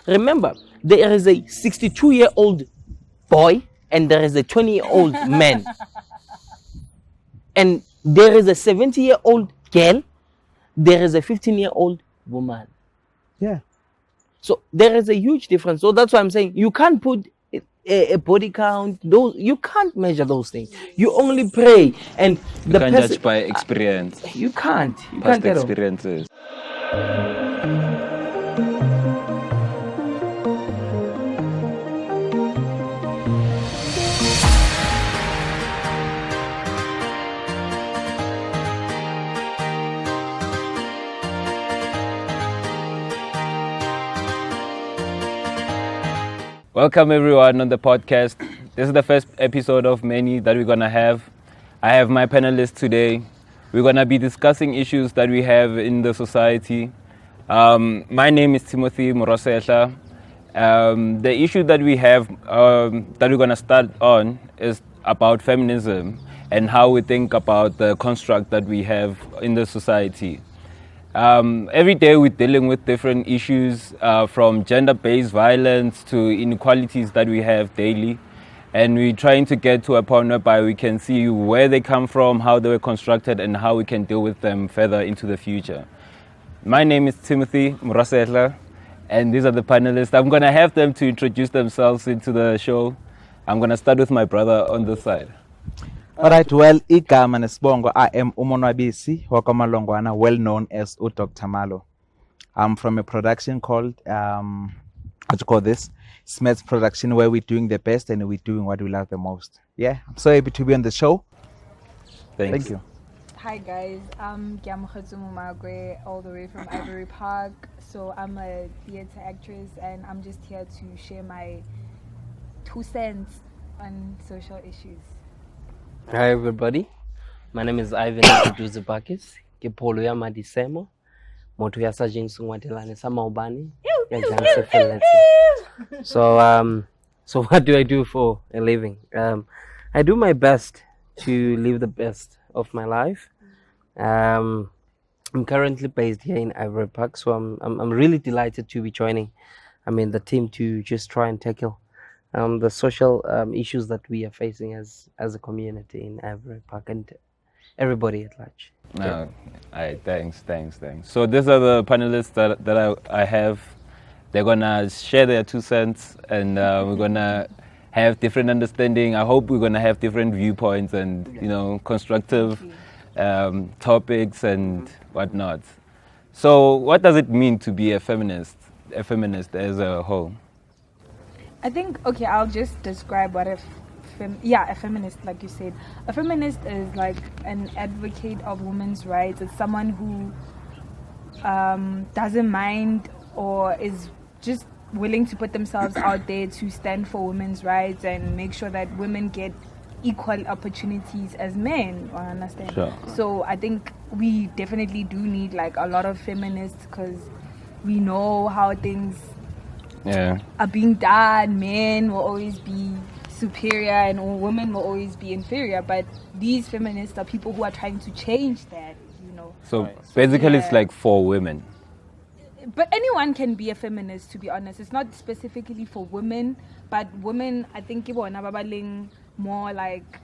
remember, there is a 62-year-old boy and there is a 20-year-old man. And there is a 70-year-old girl, there is a 15-year-old woman. Yeah. So there is a huge difference. So that's why I'm saying you can't put a body count. You can't measure those things. You only pray, and you can't judge by experience. You can't. Past experiences. Welcome everyone on the podcast. This is the first episode of many that we're gonna have. I have my panelists today. We're gonna be discussing issues that we have in the society. My name is Timothy Morosehla. The issue that we have that we're gonna start on is about feminism and how we think about the construct that we have in the society. Every day we're dealing with different issues from gender-based violence to inequalities that we have daily, and we're trying to get to a point whereby we can see where they come from, how they were constructed, and how we can deal with them further into the future. My name is Timothy Morosehla, and these are the panelists. I'm going to have them to introduce themselves into the show. I'm going to start with my brother on this side. Alright, well, igama nesibongo, I am Umonwabisi Wakamalongwana, well known as Dr. Malo. I'm from a production called, what you call this? Smith's Production, where we're doing the best and we're doing what we love the most. Yeah, I'm so happy to be on the show. Thanks. Thank you. Hi guys, I'm Gyamukhatsu Mumagwe, all the way from Ivory Park. So I'm a theatre actress and I'm just here to share my 2 cents on social issues. Hi everybody, my name is Ivan Duzibakis. Ke polo ya Madisemo, motho ya sa jeng sengwadelane sa maobane ya jang se felletse. So what do I do for a living? I do my best to live the best of my life. I'm currently based here in Ivory Park, so I'm really delighted to be joining the team to just try and tackle the social issues that we are facing as a community in Ivory Park and everybody at large. All right, thanks. So these are the panelists that I have. They're gonna share their 2 cents, and we're gonna have different understanding. I hope we're gonna have different viewpoints and constructive topics and whatnot. So what does it mean to be a feminist as a whole? I think, okay, I'll just describe what a feminist, like you said. A feminist is like an advocate of women's rights. It's someone who doesn't mind or is just willing to put themselves out there to stand for women's rights and make sure that women get equal opportunities as men. I understand. Sure. So I think we definitely do need like a lot of feminists because we know how things are being done. Men will always be superior and women will always be inferior, but these feminists are people who are trying to change that, So basically it's like for women. But anyone can be a feminist, to be honest. It's not specifically for women, but women, I think, more like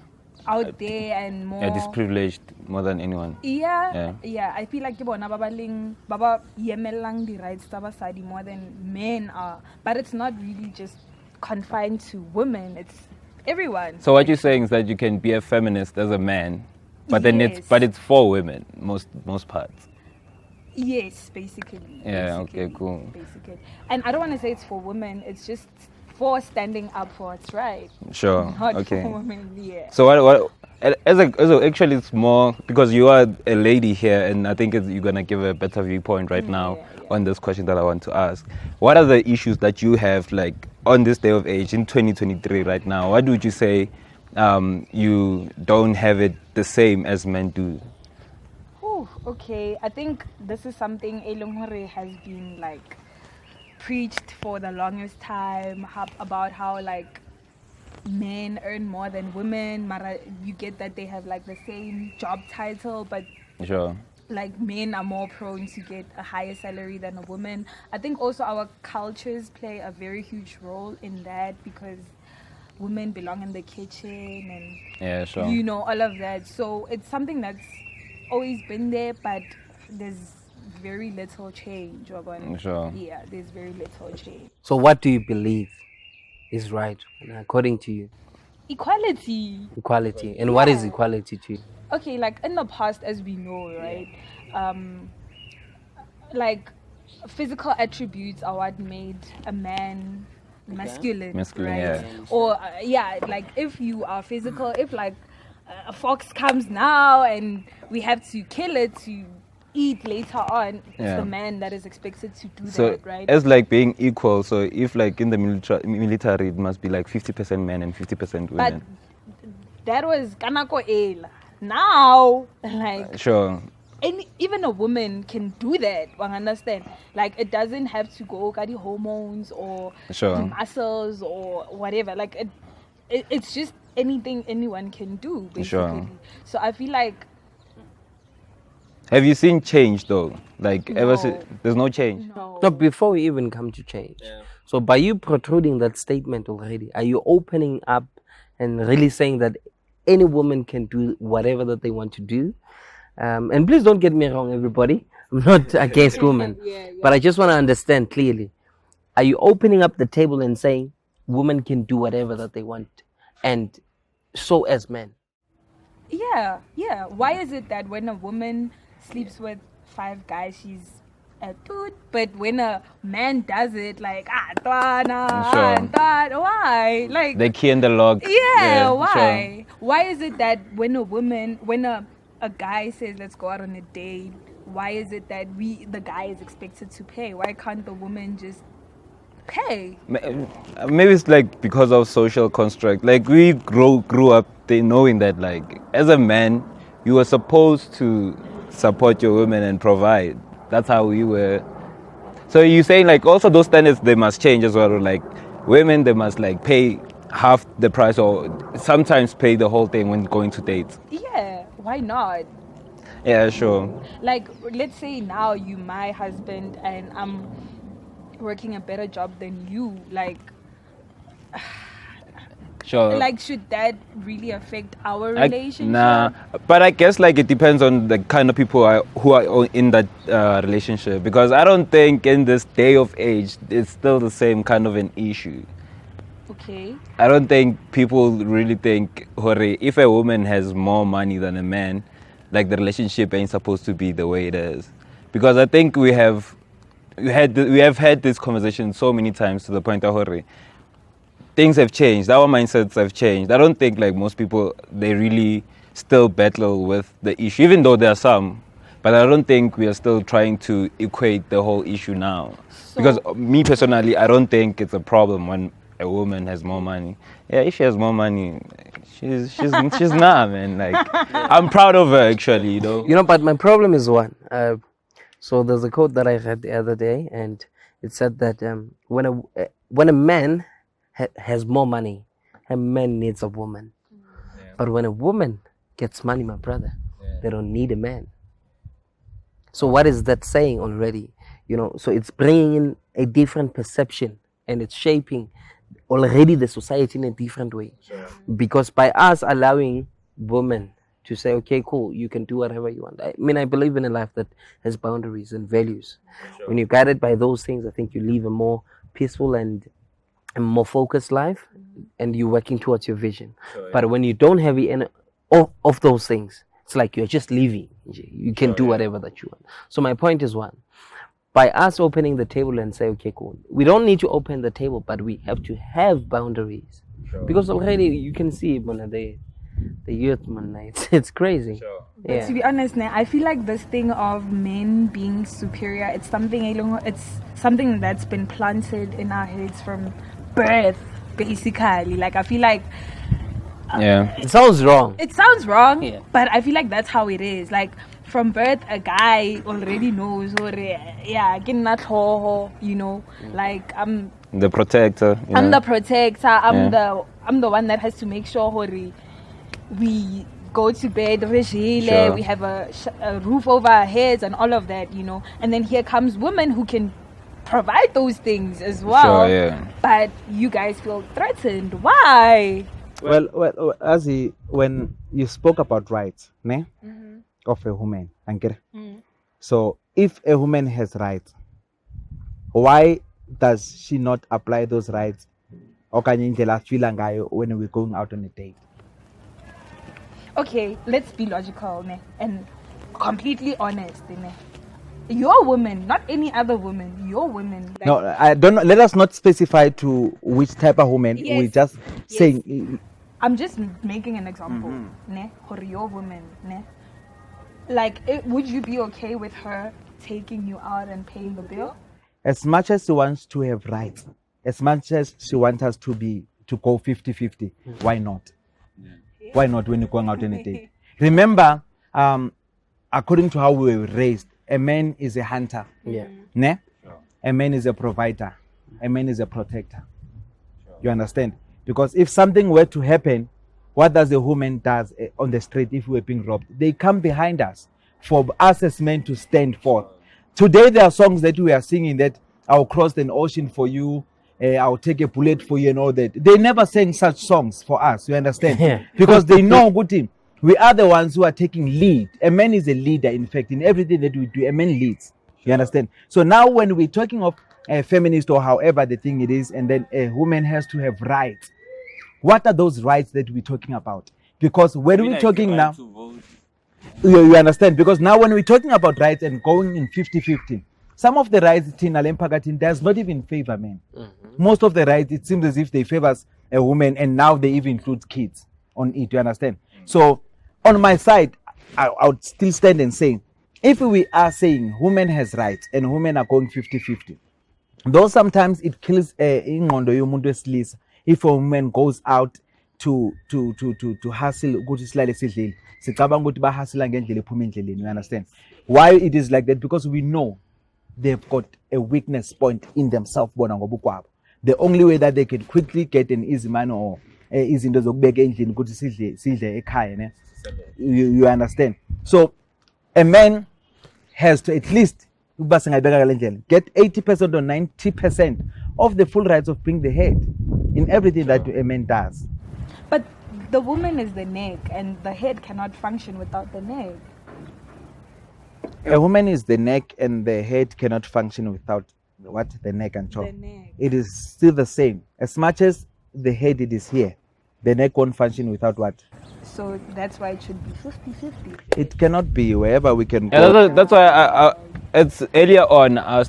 out there and more Disprivileged more than anyone. Yeah. I feel like baba yemelang the rights tsa basadi more than men are, but it's not really just confined to women, it's everyone. So what you're saying is that you can be a feminist as a man, but then it's for women most parts. Yes, basically. Yeah, okay, cool. Basically. And I don't want to say it's for women, it's just for standing up for what's right. Sure. Not okay. for women, yeah. So what actually it's more because you are a lady here, and I think you're gonna give a better viewpoint right now on this question that I want to ask. What are the issues that you have like on this day of age in 2023 right now? What would you say you don't have it the same as men do? Okay, I think this is something Elongore has been like preached for the longest time about how like men earn more than women. You get that they have like the same job title, but sure, like men are more prone to get a higher salary than a woman. I think also our cultures play a very huge role in that, because women belong in the kitchen and Yeah, sure. you know, all of that. So it's something that's always been there, but there's very little change. Sure. Yeah, there's very little change. So what do you believe is right according to you? Equality. Equality. And what is equality to you? Okay, like in the past, as we know, right? Like physical attributes are what made a man masculine, Masculine, right? yeah. Or like if you are physical, if like a fox comes now and we have to kill it to eat later on, it's the man that is expected to do that, right? As like being equal, so if like in the military it must be like 50% men and 50% But women. that was kanako ela. Now, like Sure. even a woman can do that. I understand. Like it doesn't have to go got the hormones or Sure. the muscles or whatever. Like it's just anything anyone can do, basically. Sure. So I feel like Have you seen change though? Like ever since, there's no change. No, before we even come to change. So by you protruding that statement already, are you opening up and really saying that any woman can do whatever that they want to do? And please don't get me wrong, everybody. I'm not against women. But I just want to understand clearly. Are you opening up the table and saying women can do whatever that they want? And so as men? Yeah. Why is it that when a woman sleeps with 5 guys, she's a dude, but when a man does it, like why? Like The key in the log. yeah, why? Sure. Why is it that when a guy says let's go out on a date, why is it that the guy is expected to pay? Why can't the woman just pay? Maybe it's like because of social construct. Like we grew up knowing that like as a man you were supposed to support your women and provide. That's how we were. So you're saying like also those standards they must change as well. Like women they must like pay half the price or sometimes pay the whole thing when going to dates. Yeah, why not? Yeah, sure. Like let's say now you my husband and I'm working a better job than you, like Sure. like should that really affect our relationship? Nah, but I guess like it depends on the kind of people who are in that relationship, because I don't think in this day of age it's still the same kind of an issue. Okay. I don't think people really think, hore, if a woman has more money than a man, like the relationship ain't supposed to be the way it is. Because I think we have had this conversation so many times to the point that hore, things have changed. Our mindsets have changed. I don't think like most people they really still battle with the issue, even though there are some. But I don't think we are still trying to equate the whole issue now. Because me personally, I don't think it's a problem when a woman has more money. Yeah, if she has more money, she's nah, man. Like I'm proud of her actually, you know. You know, but my problem is one. So there's a quote that I read the other day, and it said that when a man has more money, a man needs a woman. But when a woman gets money, my brother, they don't need a man. So what is that saying already? You know, so it's bringing in a different perception and it's shaping already the society in a different way. Because by us allowing women to say, okay, cool, you can do whatever you want. I mean, I believe in a life that has boundaries and values. When you're guided by those things, I think you live a more peaceful and a more focused life, and you're working towards your vision. But when you don't have any of those things, it's like you're just living. You can do whatever that you want. So my point is one. By us opening the table and say, okay, cool, we don't need to open the table, but we have to have boundaries. Because already you can see the youth, man, it's crazy. But to be honest, I feel like this thing of men being superior, it's something that's been planted in our heads from birth, basically. Like I feel like it sounds wrong. It sounds wrong, but I feel like that's how it is. Like from birth, a guy already knows, you know, like I'm the protector. I'm the protector. I'm the one that has to make sure we go to bed, regile, Sure. we have a roof over our heads and all of that, you know. And then here comes women who can provide those things as well. Sure, yeah. But you guys feel threatened. Why? Well, Azzy, when you spoke about rights, ne, of a woman, so if a woman has rights, why does she not apply those rights? When we're going out on a date. Okay, let's be logical, ne, and completely honest, ne. You're a woman, not any other woman. You're a woman. Like, No, I don't know. Let us not specify to which type of woman. Yes, We're just yes. saying. I'm just making an example, ne, for your woman, ne. Like, would you be okay with her taking you out and paying the bill? As much as she wants to have rights, as much as she wants us to go 50-50, why not? Why not when you're going out on a date? Remember, according to how we were raised, a man is a hunter. Yeah. Ne? A man is a provider. A man is a protector. You understand? Because if something were to happen, what does a woman does on the street if we're being robbed? They come behind us for us as men to stand forth. Today there are songs that we are singing that I'll cross an ocean for you, I'll take a bullet for you and all that. They never sang such songs for us, you understand? Yeah. Because they know good thing. We are the ones who are taking lead. A man is a leader, in fact, in everything that we do, a man leads. You understand? So now when we're talking of a feminist or however the thing it is, and then a woman has to have rights. What are those rights that we're talking about? Because when we're talking now, you understand? Because now when we're talking about rights and going in 50-50, some of the rights Tina Lempagatin does not even favor men. Most of the rights, it seems as if they favors a woman, and now they even include kids on it. You understand? So on my side, I would still stand and say, if we are saying women has rights and women are going 50-50, though sometimes it kills if a woman goes out to hustle, you understand? Why it is like that? Because we know they've got a weakness point in themselves. The only way that they can quickly get an easy man or easy you understand? So a man has to at least get 80% or 90% of the full rights of being the head in everything that a man does. But the woman is the neck, and the head cannot function without the neck. A woman is the neck, and the head cannot function without what? The neck and jaw. The neck. It is still the same. As much as the head it is here, the neck won't function without what? So that's why it should be 50-50. It cannot be wherever we can go. And that's why I it's earlier on I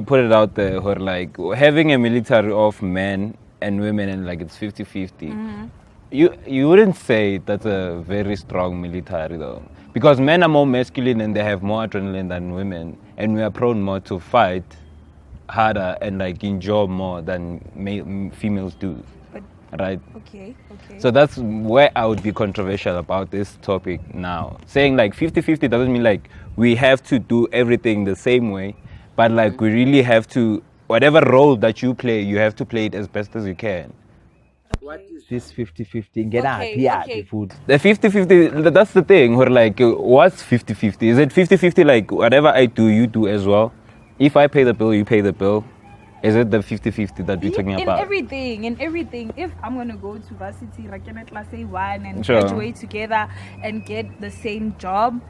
put it out there, or like having a military of men and women and like it's 50-50. You wouldn't say that's a very strong military though, because men are more masculine and they have more adrenaline than women, and we are prone more to fight harder and like endure more than females do. Right. Okay. So that's where I would be controversial about this topic now. Saying like 50-50 doesn't mean like we have to do everything the same way, but like we really have to, whatever role that you play, you have to play it as best as you can. What is this 50-50? Get out here, the food. The 50-50, that's the thing. Where like, what's 50-50? Is it 50-50 like whatever I do, you do as well? If I pay the bill, you pay the bill. Is it the 50-50 that we're talking about? In everything. If I'm going to go to varsity, Rakena class A1 and Sure. graduate together and get the same job,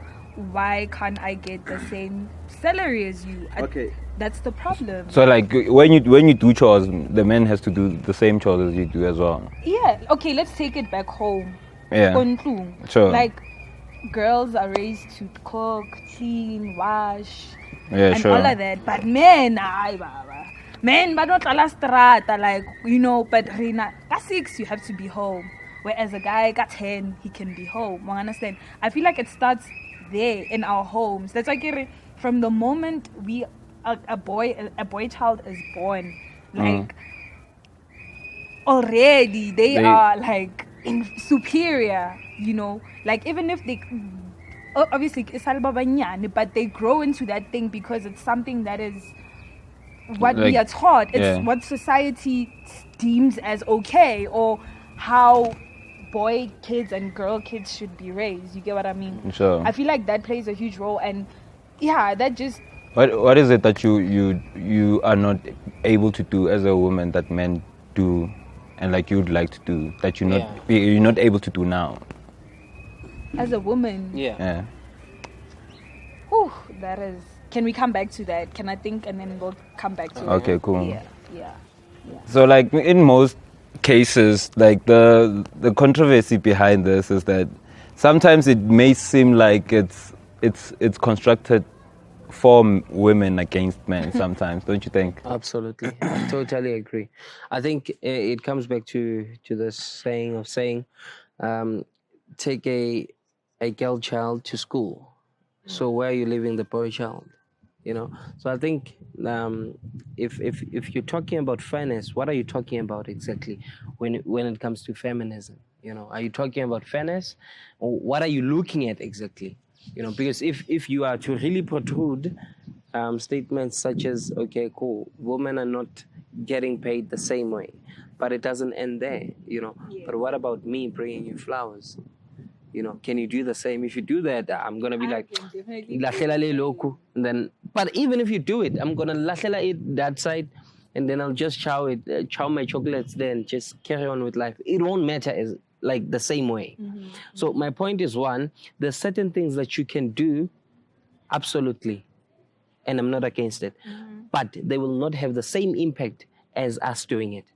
why can't I get the same salary as you? Okay. That's the problem. So like when you do chores, the man has to do the same chores as you do as well. Yeah. Okay, let's take it back home. Yeah. Sure. Like, girls are raised to cook, clean, wash, Yeah, and sure. all of that. But men, men, but not ala strata, like, you know, but Rina, at 6, you have to be home. Whereas a guy at 10, he can be home. You understand? I feel like it starts there in our homes. That's like from the moment a boy child is born, like, already they are like superior, you know, like even if they obviously but they grow into that thing because it's something that is what we are taught. It's what society deems as okay, or how boy kids and girl kids should be raised. You get what I mean? Sure. I feel like that plays a huge role, and yeah, that just What is it that you are not able to do as a woman that men do, and like you'd like to do that you're not able to do now? as a woman. Yeah. Whew, that is. Can we come back to that? Can I think and then we'll come back to Okay, that? cool. Yeah. So like in most cases, like the controversy behind this is that sometimes it may seem like it's constructed for women against men sometimes, don't you think? Absolutely. I totally agree. I think it comes back to the saying, take a girl child to school. So where are you leaving the boy child? You know. So I think if you're talking about fairness, what are you talking about exactly when it comes to feminism? You know, are you talking about fairness, or what are you looking at exactly? You know, because if you are to really protrude statements such as, okay, cool, women are not getting paid the same way, but it doesn't end there, you know. Yeah. But what about me bringing you flowers? You know, can you do the same? If you do that, I'm gonna be and then. But even if you do it, I'm gonna lahlela it that side, and then I'll just chow my chocolates there and just carry on with life. It won't matter as like the same way. Mm-hmm. So my point is, one, there's certain things that you can do, absolutely, and I'm not against it, but they will not have the same impact as us doing it.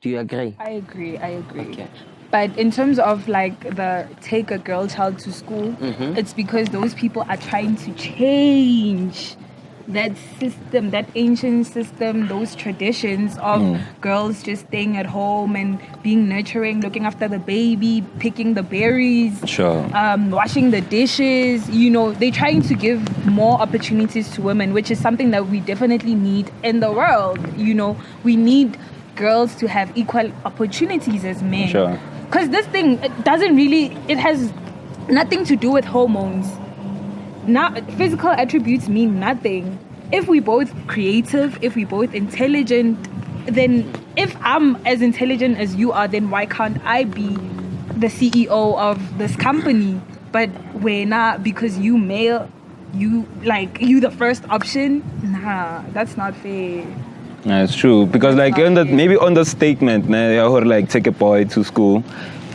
Do you agree? I agree. Okay. But in terms of like the take a girl child to school, it's because those people are trying to change that system, that ancient system, those traditions of girls just staying at home and being nurturing, looking after the baby, picking the berries, washing the dishes. You know, they're trying to give more opportunities to women, which is something that we definitely need in the world. You know, we need girls to have equal opportunities as men. Sure. Because this thing, it has nothing to do with hormones. Now, physical attributes mean nothing. If we both creative, if we both intelligent, then if I'm as intelligent as you are, then why can't I be the CEO of this company? But we're not, because you male, you the first option. Nah, that's not fair. That's true, because like maybe on the statement, or like take a boy to school,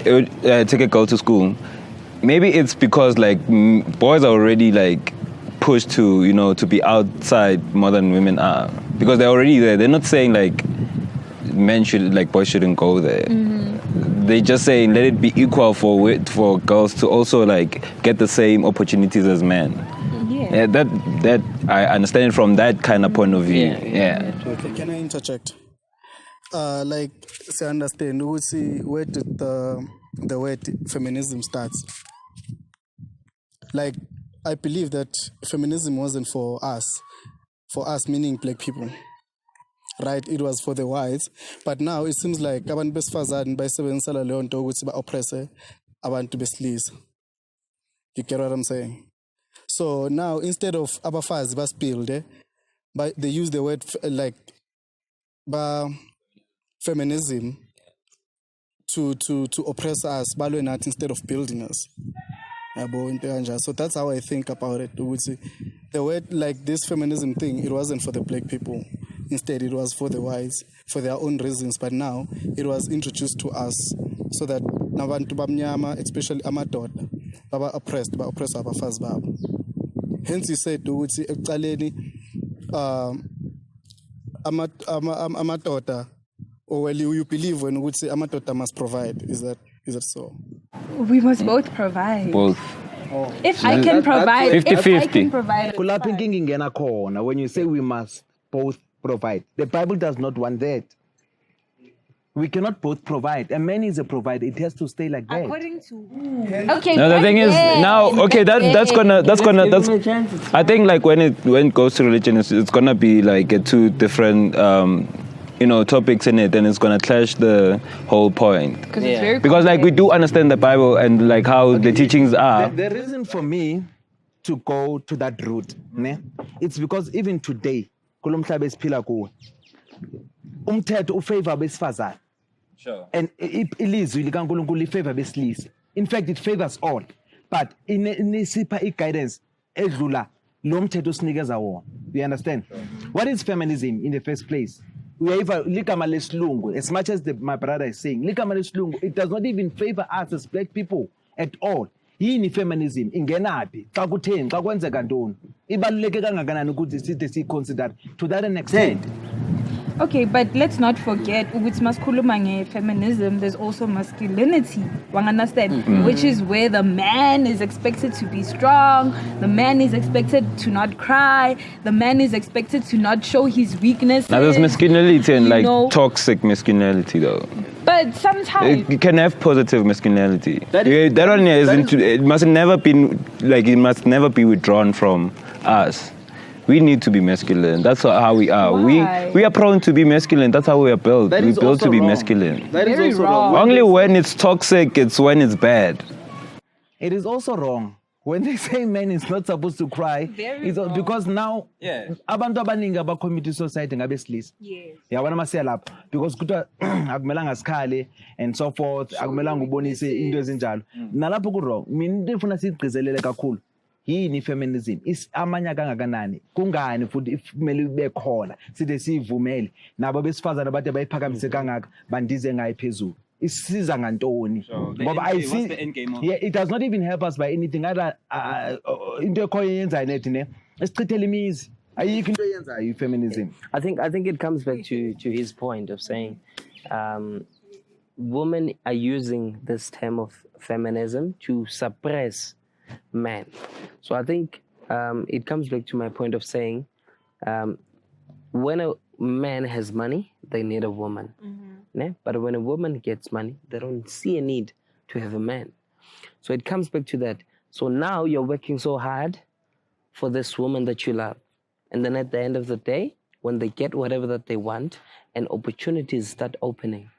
take a girl to school. Maybe it's because like boys are already like pushed to, you know, to be outside more than women are, because they're already there. They're not saying like boys shouldn't go there. They just saying let it be equal for girls to also like get the same opportunities as men. Yeah, that I understand from that kind of point of view. Yeah. Can I interject? Like, to understand, we see where did the word feminism starts. Like, I believe that feminism wasn't for us meaning black people, right? It was for the whites. But now it seems like abantu besifazane bayisebenzisela leyo nto ukuthi ba-oppresse abantu besilisa. You get what I'm saying? So now, instead of abafazi basbuild, they use the word feminism to oppress us, balwe nathi instead of building us. So that's how I think about it. The word like this feminism thing, it wasn't for the black people. Instead, it was for the whites, for their own reasons. But now, it was introduced to us so that nabantu bamnyama, especially amadoda, baba oppress abafazi babo. Hence, he said, ekuqaleni amadoda, or well, you believe when amadoda must provide. Is that so? We must both provide. Both. If I can provide, 50-50. When you say we must both provide, the Bible does not want that. We cannot both provide. A man is a provider. It has to stay like that. According to who? Okay. No, the thing is now. Okay, that's gonna. I think like when it goes to religion, it's gonna be like two different topics in it, and it's gonna clash the whole point. Because like we do understand the Bible and like how the teachings are. The reason for me to go to that route, it's because even today, kulomhlaba esiphila kuwo, umthetho ufavor besifazane. Sure. And ilizwi likaNkulunkulu ifavor besilisa. In fact, it favors all. But inisipha i-guidance edlula lo mthetho sinikeza wona. You understand? What is feminism in the first place? Ligama lesilungu, as much as my brother is saying, ligama lesilungu, it does not even favor us as black people at all. Yini feminism ingenaphi xa kutheni xa kwenzeka ntoni ibaluleke kangakanani ukuthi sithi siconsider to that an extent. Okay, but let's not forget ukuthi masikhuluma nge-feminism, there's also masculinity, understand? Which is where the man is expected to be strong, the man is expected to not cry, the man is expected to not show his weakness. Now there's masculinity and toxic masculinity though. But sometimes you can have positive masculinity. That one isn't. It must never be withdrawn from us. We need to be masculine. That's how we are. Why? We are prone to be masculine. That's how we are built. We're built to be masculine. That is Very also wrong. wrong. Only when it's toxic, it's when it's bad. It is also wrong. When they say men is not supposed to cry, Very it's wrong. because now Yeah. abantu abaningi abacommit society ngabesilisa. yes. Yabona masiya lapha because kuthiwa akumelanga sikhale and so forth, akumelanga ubonise into ezinjalo. Nalapho ku wrong. Mina into efuna sigqizelele kakhulu. Yini feminism? Amanya kangakanani? Kungani futhi kumele ibe khona? Sithi sivumele nabo besifazana bathi bayiphakamise kangaka bandize ngayi phezulu. Isiza ngantoni? Ngoba I see it does not even help us by anything other into ekhoyo yenza nethi ne esichithela imizi ayikho into yenzayo feminism. I think it comes back to his point of saying women are using this term of feminism to suppress men. So I think it comes back to my point of saying when a man has money, they need a woman. Ne? But when a woman gets money, they don't see a need to have a man. So it comes back to that. So now you're working so hard for this woman that you love. And then at the end of the day, when they get whatever that they want and opportunities start opening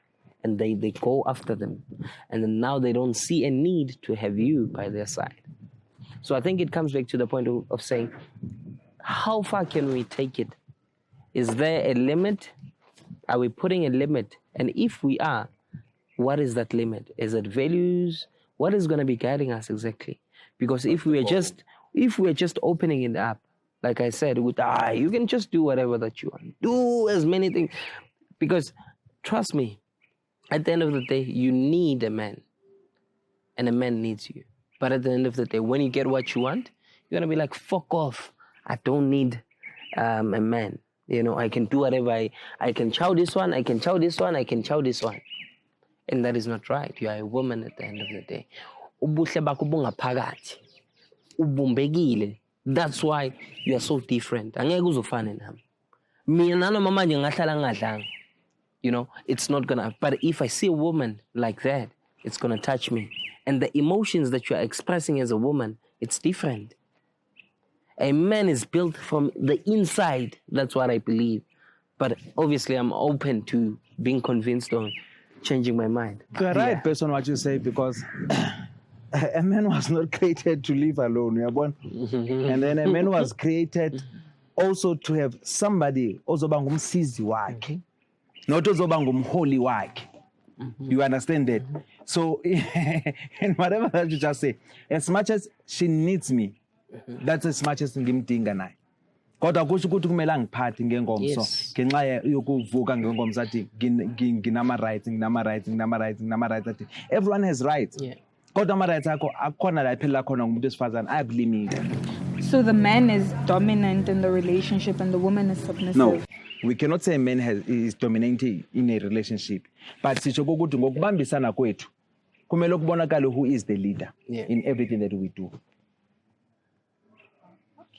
and they go after them. And then now they don't see a need to have you by their side. So I think it comes back to the point of saying, how far can we take it? Is there a limit? Are we putting a limit? And if we are, what is that limit? Is it values? What is going to be guiding us exactly? Because if we're just opening it up, like I said, you can just do whatever that you want. Do as many things. Because trust me, at the end of the day, you need a man. And a man needs you. But at the end of the day, when you get what you want, you're going to be like, fuck off. I don't need a man. You know, I can do whatever I can chow this one, I can chow this one, I can chow this one. And that is not right. You are a woman at the end of the day. Ubuhle bakho bungaphakathi. Ubumbekile. That's why you are so different. Angeke uzofane nami. Mina noma manje ngahlala ngadlanga. You know, it's not gonna. But if I see a woman like that, it's gonna touch me. And the emotions that you are expressing as a woman, it's different. A man is built from the inside. That's what I believe. But obviously, I'm open to being convinced on changing my mind. You're right, person, what you say, because a man was not created to live alone. You are born. And then a man was created also to have somebody, ozoba ngumsizi wakhe, not ozoba ngumholi wakhe. You understand that? So, and whatever that you just say, as much as she needs me, that's as much as ngimdinga naye. Kodwa kusho ukuthi kumele angiphathe ngengomso ngenxa yokuvuka ngengomso athi nginama rights athi everyone has rights. Kodwa ama rights akho akukhona la iphela khona ngumuntu wesifazane ayakulimita. So the man is dominant in the relationship and the woman is submissive. No. We cannot say a man is dominating in a relationship. But sisho ukuthi ngokubambisana kwethu kumele kubonakale who is the leader in everything that we do.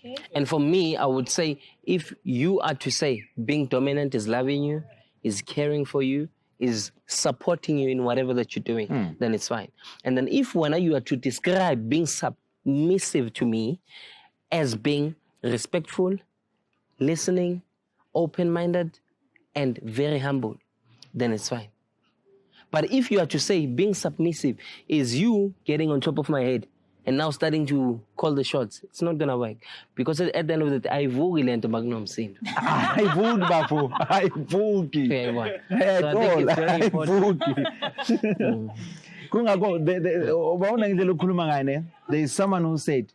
Okay. And for me, I would say, if you are to say being dominant is loving you, is caring for you, is supporting you in whatever that you're doing, then it's fine. And then if when you are to describe being submissive to me as being respectful, listening, open-minded, and very humble, then it's fine. But if you are to say being submissive is you getting on top of my head, and now starting to call the shots, it's not gonna work. Because at the end of the day, ayivukile into magnum scene. Hayivuki bafo, hayivuki. So I think it's very important. Kungako ubawona ngendlela ukukhuluma ngayo ne, there is someone who said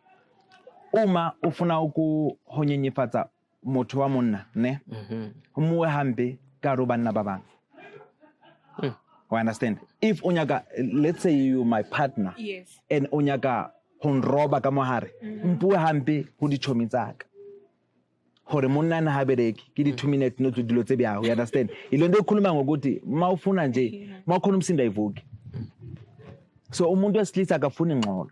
uma ufuna ukuhonyenyefatsa motho wa monna ne, umuwe hambe ka ro banna ba bang. You understand? If unyaka, let's say you my partner, Yes. and unyaka honroba ka mohare, mpuwe hambe ho dichomi tsaka. Hore monna na habereki ke di 2 minutes no dilo tse byaho, you understand? Ile ndo khuluma ngokuthi mawufuna nje, mawukhona umsinda ivuki. So umuntu wesilisa akafuni ngxolo.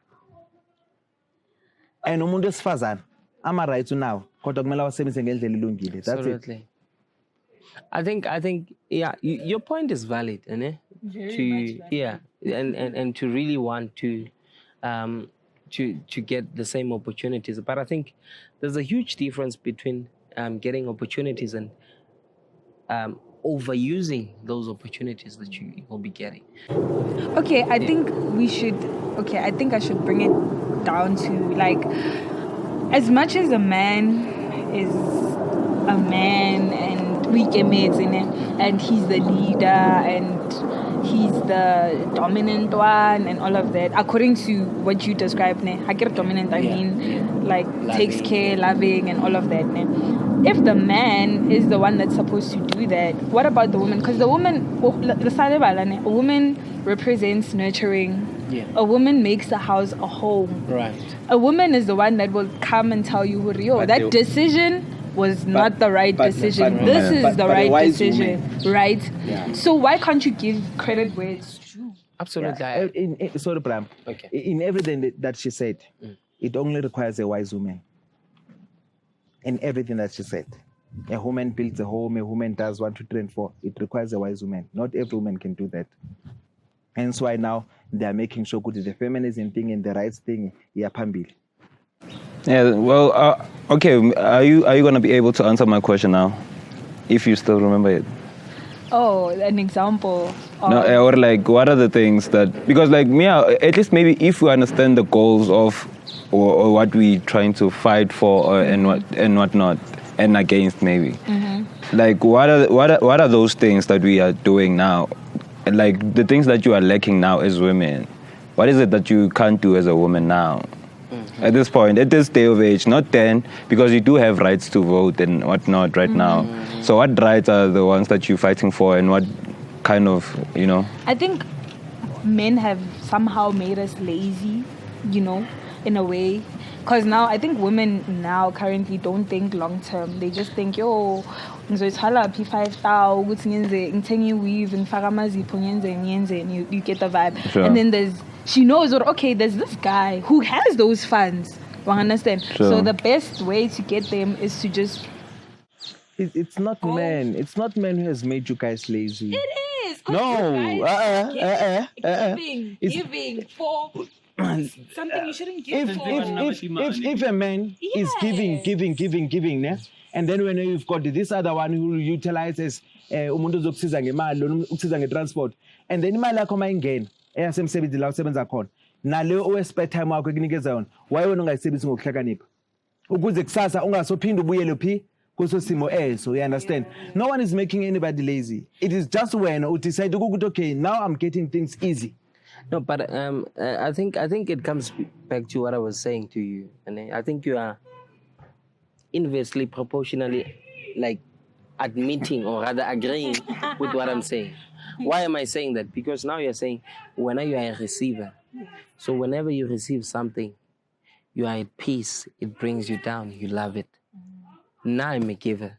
And umuntu wesifazana ama rights unawo, kodwa kumele awasebenzise ngendlela elungile. That's Absolutely. it. I think, yeah, your point is valid, and yeah, and to really want to get the same opportunities. But I think there's a huge difference between getting opportunities and overusing those opportunities that you will be getting. Okay, I think I should bring it down to like, as much as a man is a man and we get mates in it, and he's the leader and he's the dominant one and all of that, according to what you described, ne? Dominant, I mean like takes care, loving and all of that. Ne? If the man is the one that's supposed to do that, what about the woman? Because the woman, a woman represents nurturing. Yeah. A woman makes the house a home. Right. A woman is the one that will come and tell you, Rio, that decision was not the right decision. This is the right decision, right? Yeah. So why can't you give credit where it's due? Absolutely. Yeah. Sorry, Bram. Okay. In everything that she said, it only requires a wise woman. In everything that she said. A woman builds a home, a woman does 1, 2, 3, and 4. It requires a wise woman. Not every woman can do that. Hence why now they are making sure good the feminism thing and the rights thing, yeah, pambil. Yeah, well, okay. Are you going to be able to answer my question now, if you still remember it? Oh, an example. No, or like, what are the things that, because like me, at least maybe if we understand the goals of or what we trying to fight for and whatnot and against maybe, like what are those things that we are doing now, and like the things that you are lacking now as women, what is it that you can't do as a woman now? At this point, at this day of age, not then, because you do have rights to vote and whatnot right now. So what rights are the ones that you're fighting for, and what kind of, you know? I think men have somehow made us lazy, you know, in a way. Because now, I think women now currently don't think long term. They just think, yo, ngizoyithala P5,000, weave, you get the vibe. Sure. And then she knows, okay, there's this guy who has those funds. You understand? Sure. So the best way to get them is to just... It's not men. It's not men who has made you guys lazy. It is. No. Giving for something you shouldn't give for. If a man is giving, ne? And then when you've got this other one who utilizes umuntu zokusiza ngemali, ukusiza ngetransport, and then imali yakho mayingena eyasemsebenzi la usebenza khona, naleyo owespare time wakho ekunikeza yona, why wena ungayisebenzisi ngokuhlakanipha? Ukuze kusasa ungasophinda ubuyele phi kuso simo eso, you understand? No one is making anybody lazy. It is just when you decide ukuthi okay, now I'm getting things easy. No, but I think it comes back to what I was saying to you, and I think you are inversely proportionally like admitting or rather agreeing with what I'm saying. Why am I saying that? Because now you're saying whenever you are a receiver, so whenever you receive something, you are at peace, it brings you down, you love it. Now I'm a giver.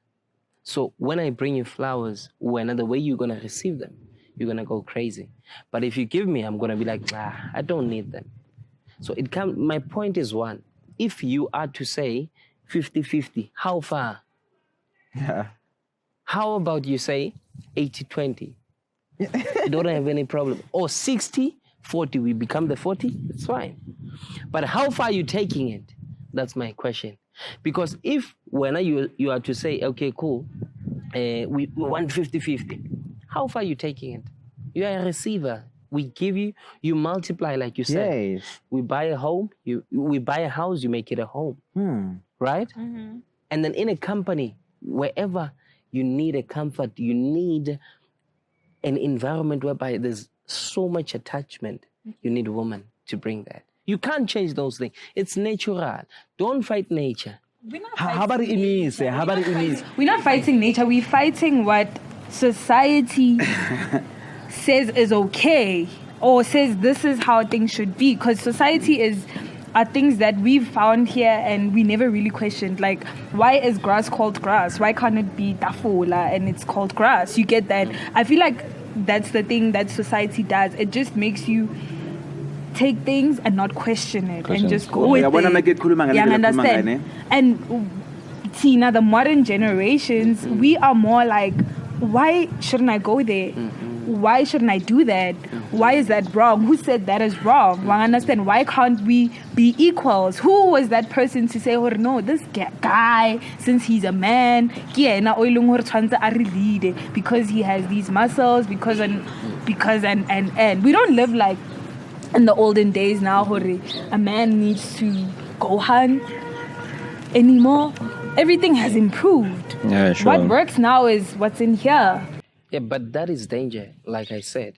So when I bring you flowers, the way you're gonna receive them, you're gonna go crazy. But if you give me, I'm gonna be like, I don't need them. So my point is one. If you are to say 50-50, how far? Yeah. How about you say 80-20? You don't have any problem. Or 60-40, we become the 40, it's fine. But how far are you taking it? That's my question. Because if when you are to say, okay, cool, we want 50-50, how far are you taking it? You are a receiver. We give you, you multiply, like you said. Yes. We buy a home, we buy a house, you make it a home. Right? And then in a company, wherever you need a comfort, you need an environment whereby there's so much attachment, you need a woman to bring that. You can't change those things. It's natural. Don't fight nature. We're not We're not fighting nature. We're fighting what society says is okay, or says this is how things should be. Because society are things that we've found here and we never really questioned. Like, why is grass called grass? Why can't it be tafula and it's called grass? You get that? I feel like that's the thing that society does. It just makes you take things and not question it and just go with it. Yeah, understand? And Tina, the modern generations, we are more like, why shouldn't I go there? Why shouldn't I do that? Why is that wrong? Who said that is wrong? I understand. Why can't we be equals? Who was that person to say, oh no, this guy, since he's a man, because he has these muscles, because and we don't live like in the olden days now, a man needs to go hunt anymore. Everything has improved. Yeah, sure. What works now is what's in here. Yeah, but that is danger, like I said.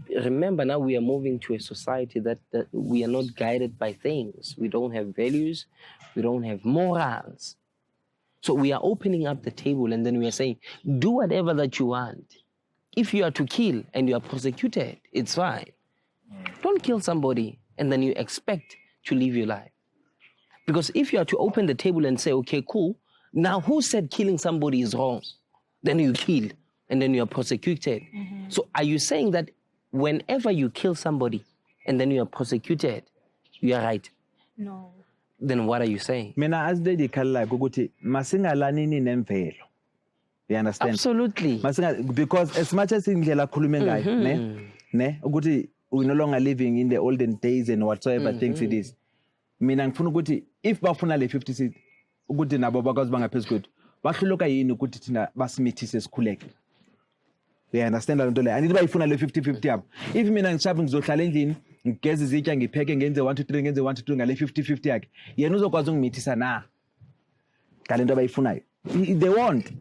Remember, now we are moving to a society that we are not guided by things. We don't have values. We don't have morals. So we are opening up the table and then we are saying, do whatever that you want. If you are to kill and you are prosecuted, it's fine. Don't kill somebody and then you expect to live your life. Because if you are to open the table and say, okay, cool, now who said killing somebody is wrong? Then you kill and then you are prosecuted. So are you saying that whenever you kill somebody and then you are prosecuted, you are right? No. Then what are you saying? Mina as they khala ukuthi masingalanini nemvelo. You understand? Absolutely. Because as much as indlela khulume ngayo, ne ukuthi we no longer living in the olden days and whatsoever things it is. Mina ngifuna ukuthi if bafuna le 50 seat ukuthi nabo bakwazi bangaphezulu bahluka yini ukuthi thina basimithise sikhuleke. You understand lento le? Andithi bayifuna le 50-50 yabo. If mina ngishabe ngizohlala endlini ngigeze izitya ngipheke ngenze 1 2 3 ngenze 1 2 3 ngale 50-50 yakhe. Yena uzokwazi ungimithisa na? Ngalento abayifunayo. They want.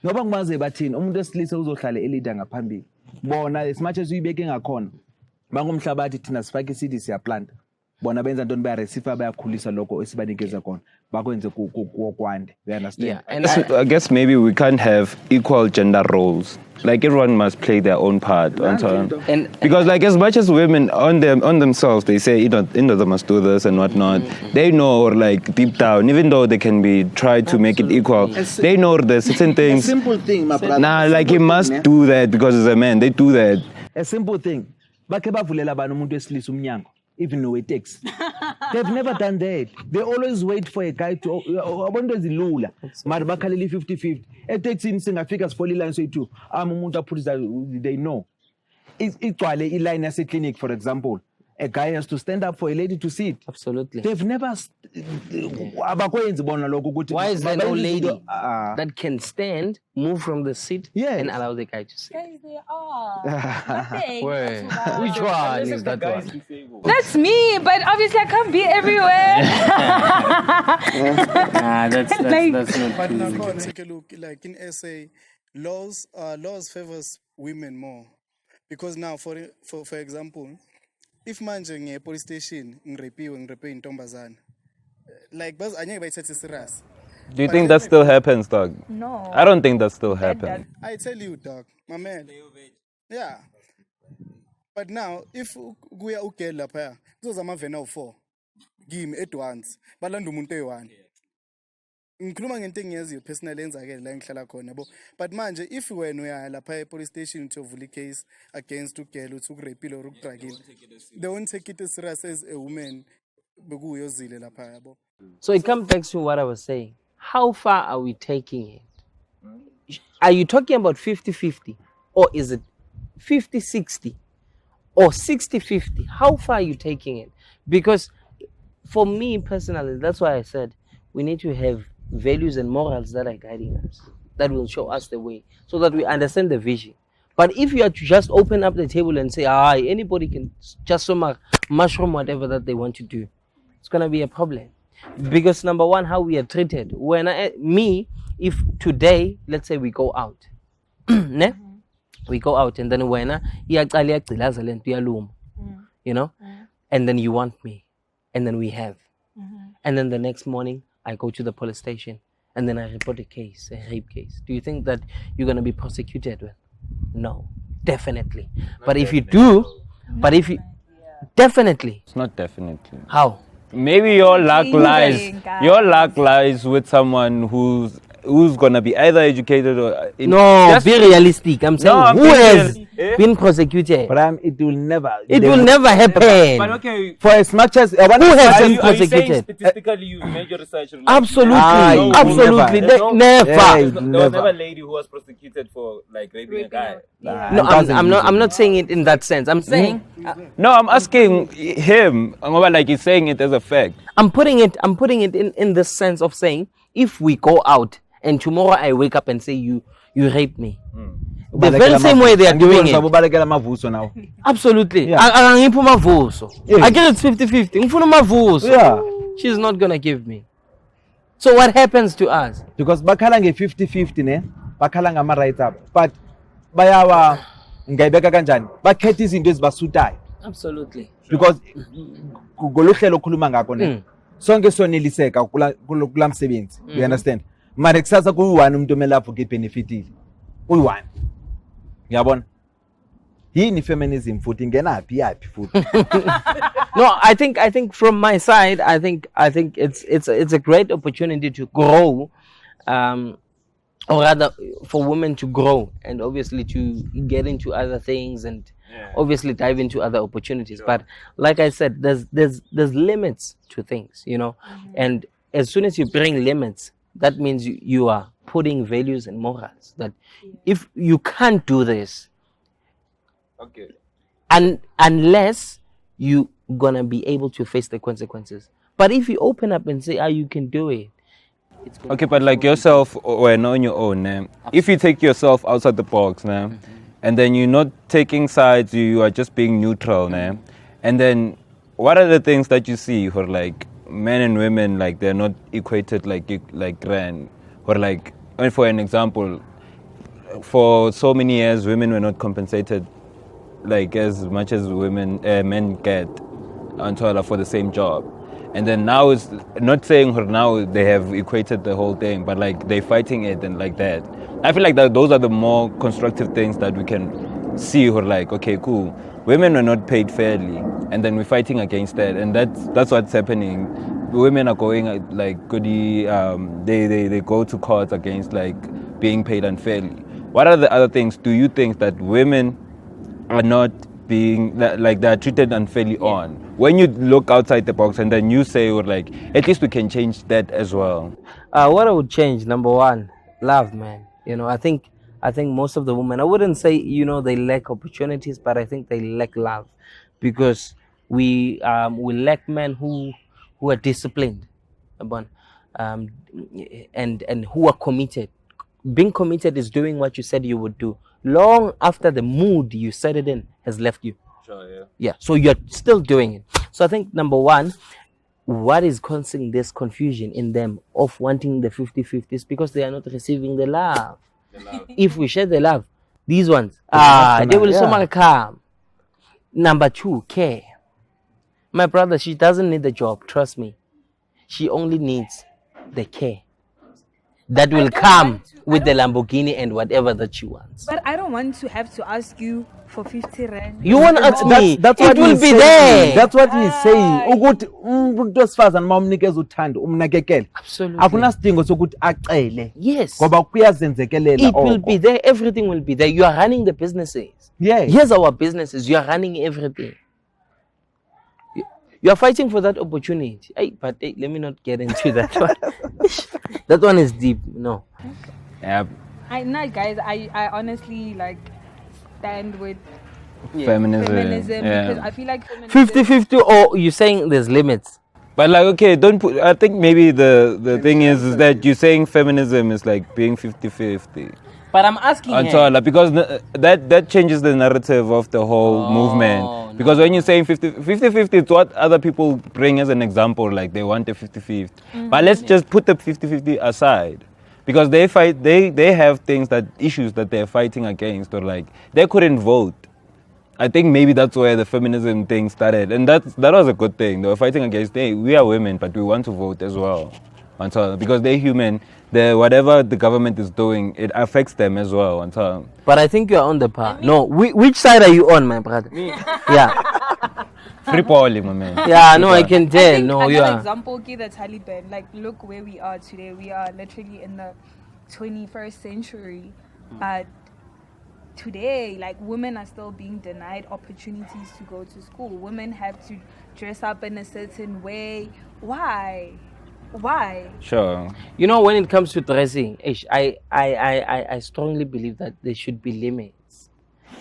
Ngoba ngimaze bathini umuntu wesilisa uzohlala elida ngaphambili. Bona as much as uyibeke ngakhona bangomhlabathi thina sifake isidi siyaplanta. Bona benza ntoni bayareceive bayakhulisa lokho esibanikeza kona bakwenze kukwande. You understand? Yeah, and I guess maybe we can't have equal gender roles. Like everyone must play their own part. And because like as much as women on themselves they say they must do this and whatnot. They know, or like deep down, even though they can be tried to make it equal, they know the certain things. A simple thing, my brother. Nah, like he must do that because he's a man. They do that. A simple thing. Bakhe bavulela abantu umuntu wesilisa umnyango. Even though it takes. They've never done that. They always wait for a guy to abantu ezilula. Mara bakhaleli 50-50. Eteksini singafika sifoli line so itu. Umuntu aphutisa they know. Igcwale iline yase clinic for example. A guy has to stand up for a lady to sit. absolutely. They've never abakwenzi bona lokho ukuthi Why is there no lady that can stand, move from the seat, Yes. and allow the guy to sit? Guys, they are. Where? Which one is that one? That's me, but obviously I can't be everywhere. That's Like- not But now true. go and take a look. Like in SA, laws favors women more, because now for example, if manje ngiye police station ngirepe intombazana, like bas anyeke bayithathe serious. Do you think that still happens, dog? No. I don't think that still That happens. I tell you, dog, my man. Yeah. But now, if kuya ugel lapha, kuzozama vena u4. Give me at once. Balanda umuntu oyi1. Ngikhuluma ngento engiyaziyo personal enzakele la engihlala khona yabo. But manje if wena uya lapha police station to vula case against ugel uthi ukurepile or ukudrugile, they won't take it as serious as a woman bekuyozile lapha yabo. So it comes back to what I was saying. How far are we taking it? Are you talking about 50-50? Or is it 50-60? Or 60-50? How far are you taking it? Because for me personally, that's why I said we need to have values and morals that are guiding us, that will show us the way, so that we understand the vision. But if you are to just open up the table and say, anybody can just mushroom whatever that they want to do, it's gonna be a problem. Because number one, how we are treated. If today, let's say we go out, ne? We go out and then you know, and then you want me, and then we have, and then the next morning I go to the police station and then I report a rape case. Do you think that you're gonna be prosecuted with? No, definitely. But if you do, definitely. It's not definitely. How? Maybe your luck lies with someone who's gonna be either educated or be realistic. I'm saying who has been prosecuted. But it will never happen. But okay, for as much as who has been are you saying prosecuted? statistically you've made your research? Absolutely, no, absolutely. never. Never. There was never a lady who was prosecuted for like raping a guy. No, I'm not saying it in that sense. I'm saying No, I'm asking him. Like he's saying it as a fact. I'm putting it in the sense of saying, if we go out and tomorrow I wake up and say you raped me, the very same way they are doing it. Absolutely. Yeah. I get it 50-50. Yeah. She's not gonna give me. So what happens to us? Because bakhala nge 50-50 ne, bakhala ngama right up. But bayawa ngayibeka kanjani? Bakhetha izinto ezibasutayo. Absolutely. Because ngoluhlelo okhuluma ngakho ne. Sonke soneliseka kula msebenzi. You understand? Mara kusasa kuyi-1 umuntu omelapho ke benefitile. Uyi-1. Ngiyabona? Yini feminism futhi ngenaphi yaphi futhi? No, I think from my side, I think it's a great opportunity to grow, or rather for women to grow and obviously to get into other things and obviously dive into other opportunities. But like I said, there's limits to things, you know, and as soon as you bring limits, that means you are putting values and morals that if you can't do this, Okay. and unless you gonna be able to face the consequences. But if you open up and say, you can do it. Okay, but like yourself when on your own, if you take yourself outside the box, and then you're not taking sides, you are just being neutral, and then what are the things that you see for like men and women, like they're not equated like Ren, or like, for an example, for so many years women were not compensated like as much as men get until for the same job, and then now it's not saying now they have equated the whole thing, but like they're fighting it and like that. I feel like that those are the more constructive things that we can see. Or like, okay, cool, women are not paid fairly, and then we're fighting against that, and that's what's happening. Women are going like goody, they go to court against like being paid unfairly. What are the other things do you think that women are not being like they're treated unfairly on? When you look outside the box and then you say, or like, at least we can change that as well. What I would change, number one, love, man. You know, I think most of the women, I wouldn't say, you know, they lack opportunities, but I think they lack love, because we lack men who are disciplined, and who are committed. Being committed is doing what you said you would do long after the mood you set it in has left you. Sure, yeah. Yeah, so you're still doing it. So I think number one, what is causing this confusion in them of wanting the 50-50s, because they are not receiving the love. If we share the love, these ones, they will so much calm. Number two, care. My brother, she doesn't need the job, trust me. She only needs the care that will come with the Lamborghini and whatever that she wants. But I don't want to have to ask you for 50 rand. You want to ask me? That's it what will he's be saying. there. That's what he's saying. Ukuthi umuntu wesifazane mawumnikeza uthando umnakekele. Absolutely. Akunasidingo sokuthi acele. Yes. Ngoba kuyazenzekelela. It will be there. Everything will be there. You are running the businesses. Yes. Here's our businesses. You are running everything. You are fighting for that opportunity. But let me not get into that one. That one is deep. No. Yeah. I honestly like stand with Feminism. Because I feel like feminism 50-50, or you're saying there's limits. But like, okay, don't put. I think maybe the thing is that you're saying feminism is like being 50-50. But I'm asking her. Until, because that changes the narrative of the whole movement. Because when you're saying 50-50, it's what other people bring as an example, like they want a 50-50. But let's just put the 50-50 aside. Because they fight, they have issues that they're fighting against, or like they couldn't vote. I think maybe that's where the feminism thing started, and that was a good thing. They were fighting against, hey, we are women, but we want to vote as well, because they're human. Whatever the government is doing, it affects them as well. But I think you're on the path. No, which side are you on, my brother? Me. Yeah. Free polling, my man. Yeah, no, I can tell. I think No, you another are. example, the Taliban. Like, look where we are today. We are literally in the 21st century, but today, like, women are still being denied opportunities to go to school. Women have to dress up in a certain way. Why? Sure. You know, when it comes to dressing, I strongly believe that there should be limits,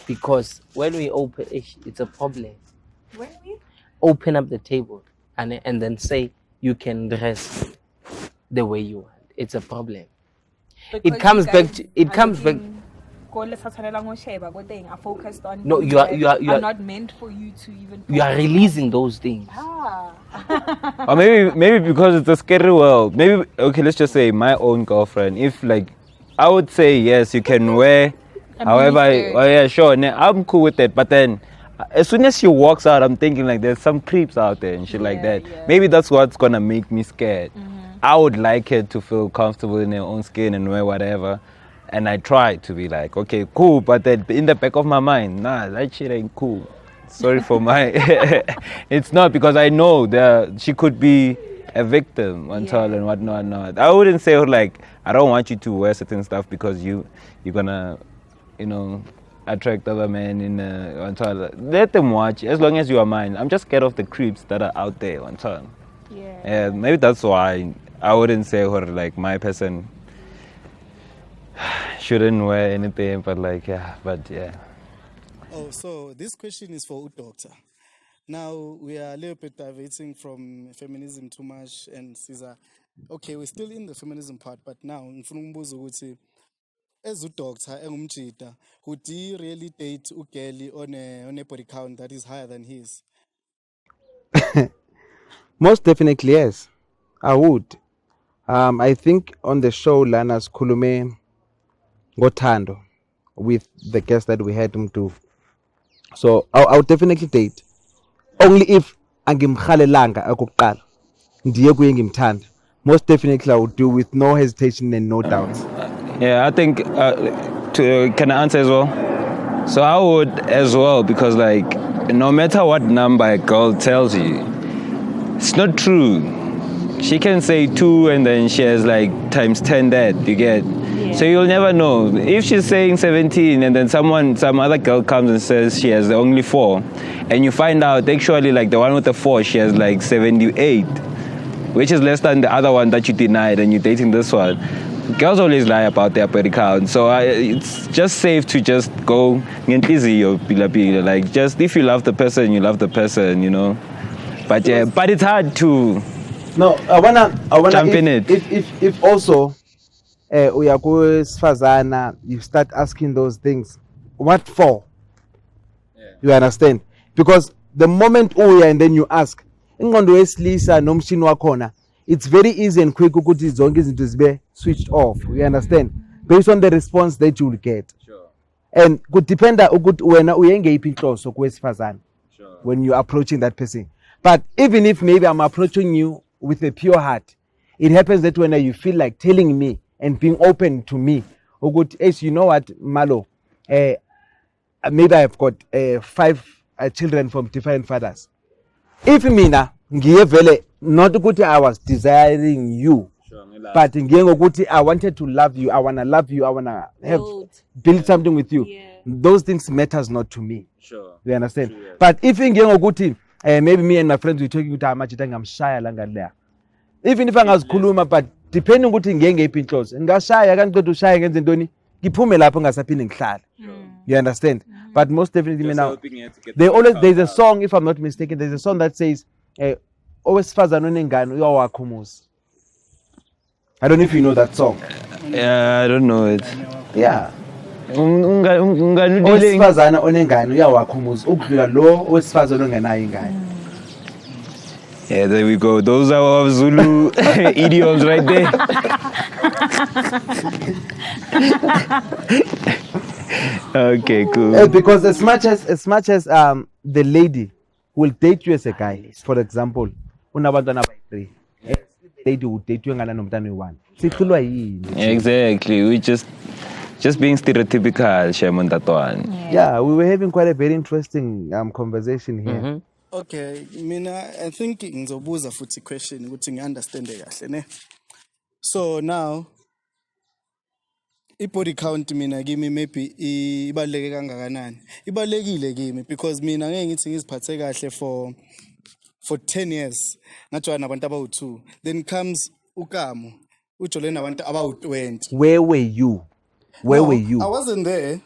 because when we open, it's a problem. When we Open up the table and then say you can dress the way you want, it's a problem. It comes back. Are focused on No, things you are are not meant for you to even. You are releasing those things. Or maybe because it's a scary world. Maybe, okay, let's just say my own girlfriend. If, like, I would say yes, you can wear however. Oh yeah, sure. I'm cool with it. But then, as soon as she walks out, I'm thinking like there's some creeps out there and shit like that. Yeah. Maybe that's what's gonna make me scared. I would like her to feel comfortable in her own skin and wear whatever. And I try to be like, okay, cool, but then in the back of my mind, nah, that shit ain't cool. Sorry for my... It's not, because I know that she could be a victim and whatnot. I wouldn't say, like, I don't want you to wear certain stuff because you're gonna, attract other men in let them watch, as long as you are mine. I'm just scared of the creeps that are out there on time. Yeah. Maybe that's why I wouldn't say her, like, my person shouldn't wear anything, but yeah. Oh, so this question is for Doctor. Now we are a little bit diverting from feminism too much, and Caesar. Okay, we're still in the feminism part, but now ngifuna ukubuza ukuthi as uDoctor engumjida, would he really date ugeli on a body count that is higher than his? Most definitely yes, I would. I think on the show Lana's Kulume Gotando with the guest that we had him do. So I would definitely date. Only if angimkhalelanga akuqala ndiye kuye ngimthanda. Most definitely I would do with no hesitation and no doubts. Yeah, I think can I answer as well? So I would as well, because like no matter what number a girl tells you, it's not true. She can say 2 and then she has like times 10 that, you get. So you'll never know. If she's saying 17 and then some other girl comes and says she has only 4, and you find out actually like the one with the 4, she has like 78, which is less than the other one that you denied, and you're dating this one. Girls always lie about their body count, so it's just safe to just go like, just if you love the person, you love the person, But yeah, but it's hard to. No, I wanna jump in it. If also uyakuzifazana, you start asking those things, what for? You understand? Because the moment and then you ask, ingqondo yesilisa nomshini wakhona, it's very easy and quick ukuthi zonke izinto zibe switched off. You understand? Based on the response that you will get. Sure. And could depend ukuthi wena uyengeyiphi inhloso kuwesifazana when you're approaching that person. But even if maybe I'm approaching you with a pure heart, it happens that when you feel like telling me and being open to me, you know what, Malo, maybe I've got 5 children from different fathers. If mina ngiyevele, not ukuthi I was desiring you, but ngokuthi I wanted to love you, I wanna love you, I wanna build something with you. Those things matters not to me. Sure. You understand? True, yes. But if ngokuthi maybe me and my friends we talking about how much I'm shy la. Even if angazikhuluma, but depending ukuthi ngengephi inhloso, ngashaya kanti ushaya ngenze ntoni, ngiphume lapho ngasaphinde ngihlala. You understand? But most definitely now, there's a song, if I'm not mistaken, there's a song that says owesifazana onengane uyawakha umuzi. I don't know if you know that song. Yeah, I don't know it. Yeah. owesifazana onengane uyawakha umuzi ukudlula lo owesifazana ongenayo ingane. Yeah, there we go. Those are our Zulu idioms right there. Okay, cool. Because as much as the lady will date you as a guy, for example, unabantwana abayi-3, the lady will date you ngana nomntana oyi-1. Sikhulwa yini? Exactly. We just being stereotypical, Shemon that one. Yeah, we were having quite a very interesting conversation here. Mm-hmm. Okay, I think ngizobuza futhi question ukuthi ngi-understand kahle ne. So now i-body count mina kimi maybe ibaluleke kangakanani? Ibalulekile kimi because mina ngeke ngithi ngiziphathe kahle for 10 years ngajoyina nabantu abawu-2, then comes uKamu ujole nabantu abawu-20. Where were you? Where were you? I wasn't there.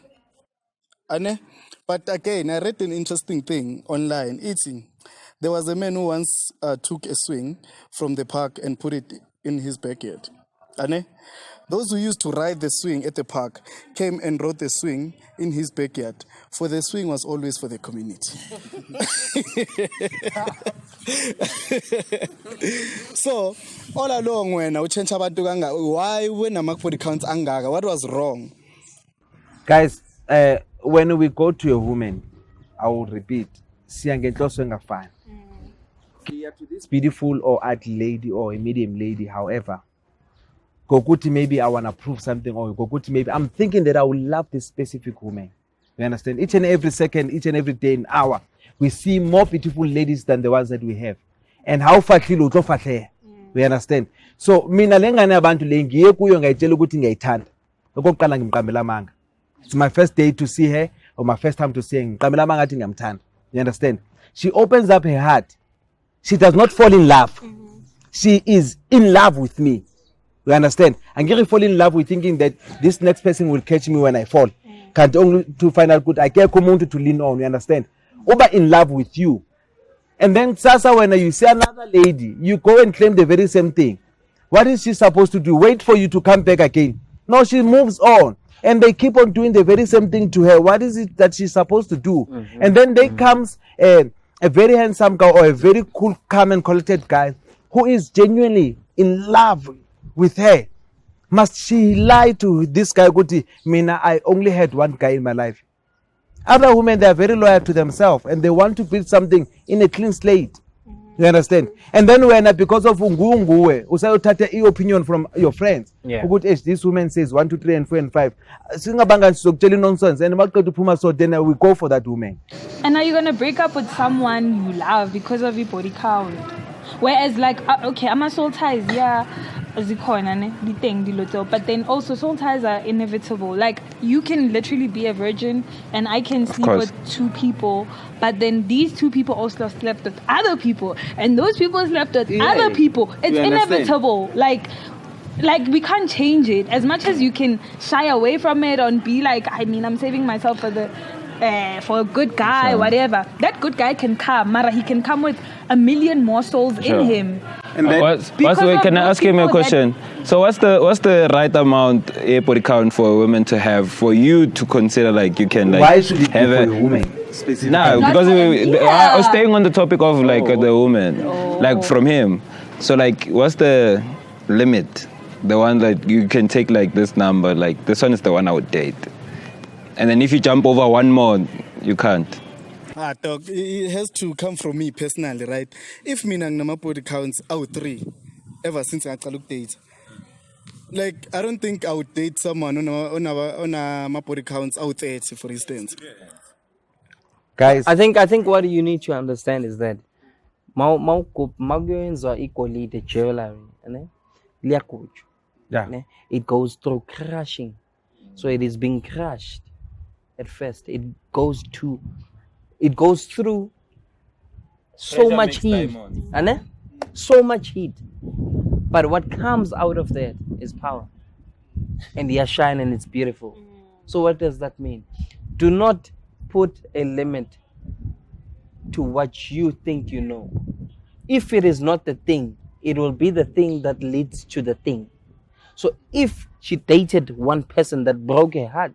Ane? But again, I read an interesting thing online. There was a man who once took a swing from the park and put it in his backyard. Ane? Those who used to ride the swing at the park came and rode the swing in his backyard. For the swing was always for the community. So, all along when I change abantu kanga, why when a body count angaga? What was wrong? Guys, when we go to a woman, I will repeat, siyangenhloso engafani. To this beautiful or ugly lady or a medium lady, however, Gokuti maybe I want to prove something, or Gokuti maybe I'm thinking that I will love this specific woman. You understand? Each and every second, each and every day, an hour, we see more beautiful ladies than the ones that we have. And how far kilo to fatle. We understand? So mina lengane abantu le ngiye kuyo ngayitshela ukuthi ngiyayithanda. Okokuqala ngimqambela manga. It's my first day to see her, or my first time to see her. Ngimqambela manga athi ngiyamthanda. You understand? She opens up her heart. She does not fall in love. She is in love with me. You understand? And Gary fall in love with thinking that this next person will catch me when I fall. Can't only to find out good. I can't come to lean on. You understand? Over in love with you. And then Sasa, when you see another lady, you go and claim the very same thing. What is she supposed to do? Wait for you to come back again? No, she moves on. And they keep on doing the very same thing to her. What is it that she's supposed to do? And then there comes a very handsome guy or a very cool, calm and collected guy who is genuinely in love with her. Must she lie to this guy? Mina, I only had one guy in my life. Other women, they are very loyal to themselves and they want to build something in a clean slate. You understand? And then when because of unguwe, usayothatha opinion from your friends. Yeah. This woman says 1, 2, 3, and 4, and 5. Singabanga sokutshela nonsense and so then we go for that woman. And are you gonna break up with someone you love because of your body count? Whereas like okay, I'm a soul ties, yeah. But then also soul ties are inevitable. Like you can literally be a virgin and I can sleep with 2 people, but then these 2 people also slept with other people and those people slept with other people. It's inevitable. Like we can't change it. As much as you can shy away from it and be like, I mean, I'm saving myself for a good guy, whatever. That good guy can come, Mara. He can come with 1 million more souls in him. And can I ask him a question? So what's the right amount body count for a woman to have for you to consider like you can like why should it have be for a woman specifically? No, because I was staying on the topic of like the woman, like from him. So like what's the limit? The one that you can take like this number, like this one is the one I would date. And then if you jump over one more, you can't. Dog, it has to come from me personally, right? If mina nginama body counts out 3 ever since I started date, like I don't think I would date someone on a body counts out 30, for instance. Guys, I think what you need to understand is that magyoenzwa equally the jewelry, it goes through crushing, so it is being crushed at first. It goes through so much heat, so much heat. But what comes out of that is power, and they are shine and it's beautiful. So what does that mean? Do not put a limit to what you think you know. If it is not the thing, it will be the thing that leads to the thing. So if she dated one person that broke her heart,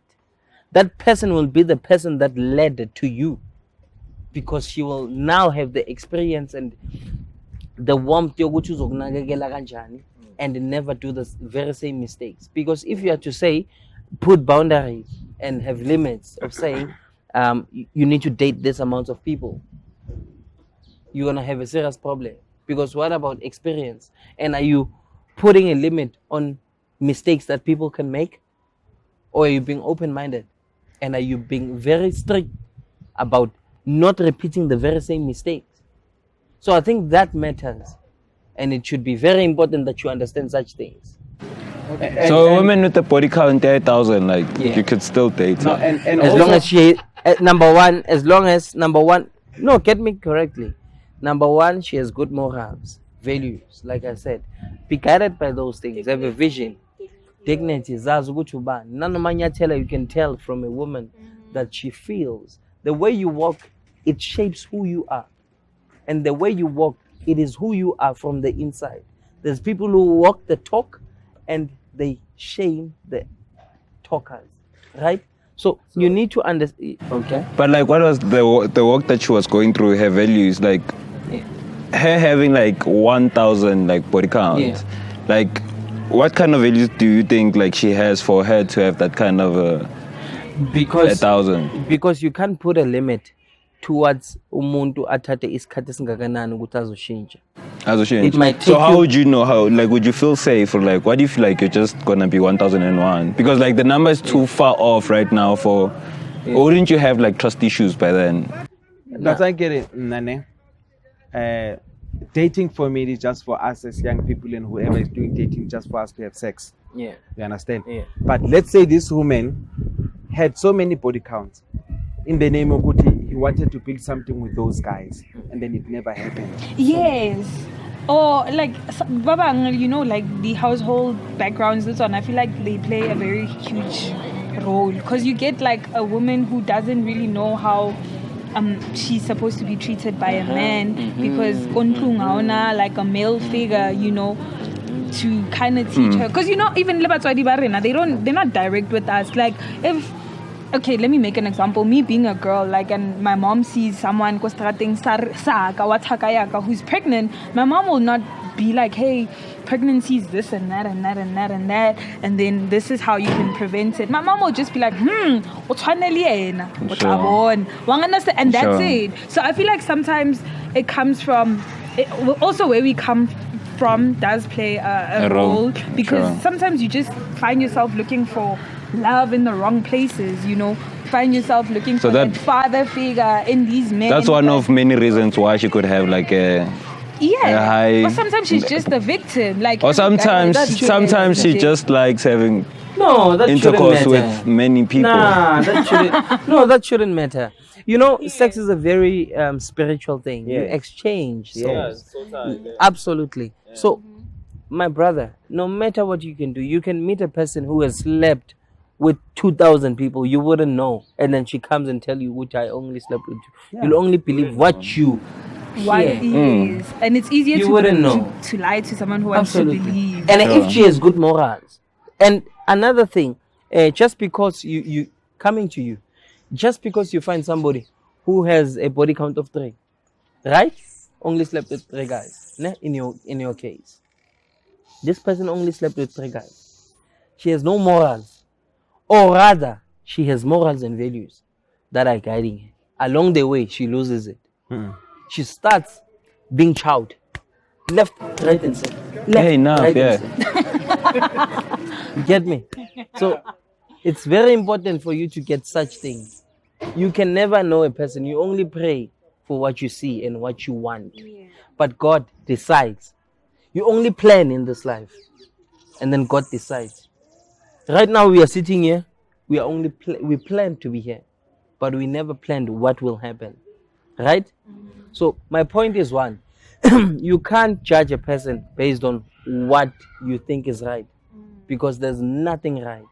that person will be the person that led to you, because she will now have the experience and the warmth yokuthi uzokunakekela kanjani and never do the very same mistakes. Because if you are to say put boundaries and have limits of saying you need to date this amount of people, you're going to have a serious problem. Because what about experience? And are you putting a limit on mistakes that people can make? Or are you being open-minded? And are you being very strict about not repeating the very same mistakes? So I think that matters. And it should be very important that you understand such things. So a woman with a body count 8,000, like you could still date her. And As also, long as she, number one, no, get me correctly. Number one, she has good morals, values, like I said. Be guided by those things. Have a vision. Dignity, zazi ukuthi ubani. Nanomanyathela, you can tell from a woman that she feels. The way you walk, it shapes who you are. And the way you walk, it is who you are from the inside. There's people who walk the talk and they shame the talkers, right? So you need to understand. Okay. But like, what was the work that she was going through? Her values, like her having like 1,000 like body count. Like, what kind of values do you think like she has for her to have that kind of because 1,000? Because you can't put a limit towards umuntu athathe isikhathi esingakanani ukuthi azoshintsha. It might take so how would you know how, like, would you feel safe, or like what if like you're just gonna be 1,001 because like the number is too far off right now for or wouldn't you have like trust issues by then? But I get it, Nane. Dating for me is just for us as young people, and whoever is doing dating just for us to have sex. Yeah. You understand? Yeah. But let's say this woman had so many body counts in the name of Kuti, he wanted to build something with those guys, and then it never happened. Yes. Or like Babang, you know, like the household backgrounds, this one, I feel like they play a very huge role, because you get like a woman who doesn't really know how she's supposed to be treated by a man, because like a male figure, you know, to kind of teach her. Because you know, even Lebatswadi Barena, they're not direct with us. Like if, okay, let me make an example. Me being a girl, like, and my mom sees someone who's pregnant, my mom will not be like, hey, pregnancy is this and that and that and that and that, and then this is how you can prevent it. My mom will just be like, and that's it. So I feel like sometimes it comes from, also where we come from does play a role, because sometimes you just find yourself looking for love in the wrong places, you know, find yourself looking for that father figure in these men. That's one of many reasons why she could have like a high, or sometimes she's just a victim, like, or sometimes she just likes having that intercourse with many people. That shouldn't matter. You know, sex is a very spiritual thing. You exchange souls. Absolutely. So my brother, no matter what you can do, you can meet a person who has slept with 2,000 people, you wouldn't know, and then she comes and tell you, which I only slept with you. You'll only believe what you hear. And it's easier to lie to someone who wants to believe. And if she has good morals. And another thing, just because you coming to you, just because you find somebody who has a body count of 3, right? Only slept with 3 guys. In your case, this person only slept with 3 guys. She has no morals. Or rather, she has morals and values that are guiding her. Along the way, she loses it. She starts being chowed. Left, right, and center. You get me? So, it's very important for you to get such things. You can never know a person. You only pray for what you see and what you want. But God decides. You only plan in this life. And then God decides. Right now we are sitting here. We are only we plan to be here, but we never planned what will happen, right? So my point is one: you can't judge a person based on what you think is right, because there's nothing right.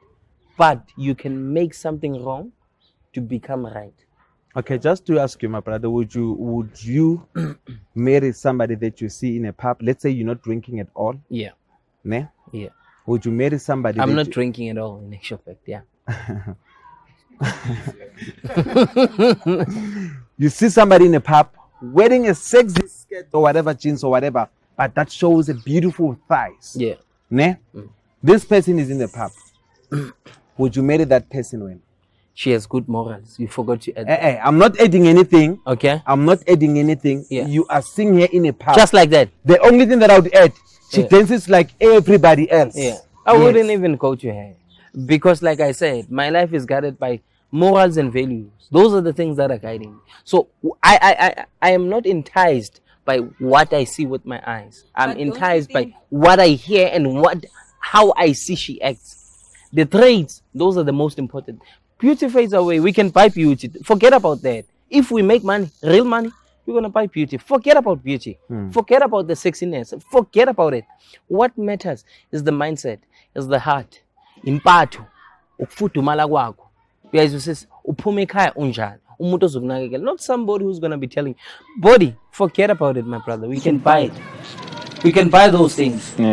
But you can make something wrong to become right. Okay, just to ask you, my brother, would you marry somebody that you see in a pub? Let's say you're not drinking at all. Yeah. Ne? Yeah. Would you marry somebody? I'm not drinking at all, in actual fact. Yeah. You see somebody in a pub wearing a sexy skirt or whatever, jeans or whatever, but that shows a beautiful thighs. Yeah. Ne? This person is in the pub. Would you marry that person when? She has good morals. You forgot to add that. I'm not adding anything. Okay. I'm not adding anything. Yeah. You are seeing her in a pub. Just like that. The only thing that I would add, she Yeah. dances like everybody else. Yeah. I wouldn't even go to her. Because like I said, my life is guided by morals and values. Those are the things that are guiding me. So I am not enticed by what I see with my eyes. I'm But don't you enticed by think- what I hear and how I see she acts. The traits, those are the most important. Beauty fades away. We can buy beauty. Forget about that. If we make money, real money, we're going to buy beauty. Forget about beauty. Forget about the sexiness. Forget about it. What matters is the mindset, is the heart. Impatho, ukufudumala kwakho. Uyayizwisisa, uphume ekhaya unjani. Umuntu ozokunakekela. Not somebody who's going to be telling, body, forget about it, my brother. We can buy it. We can buy those things. We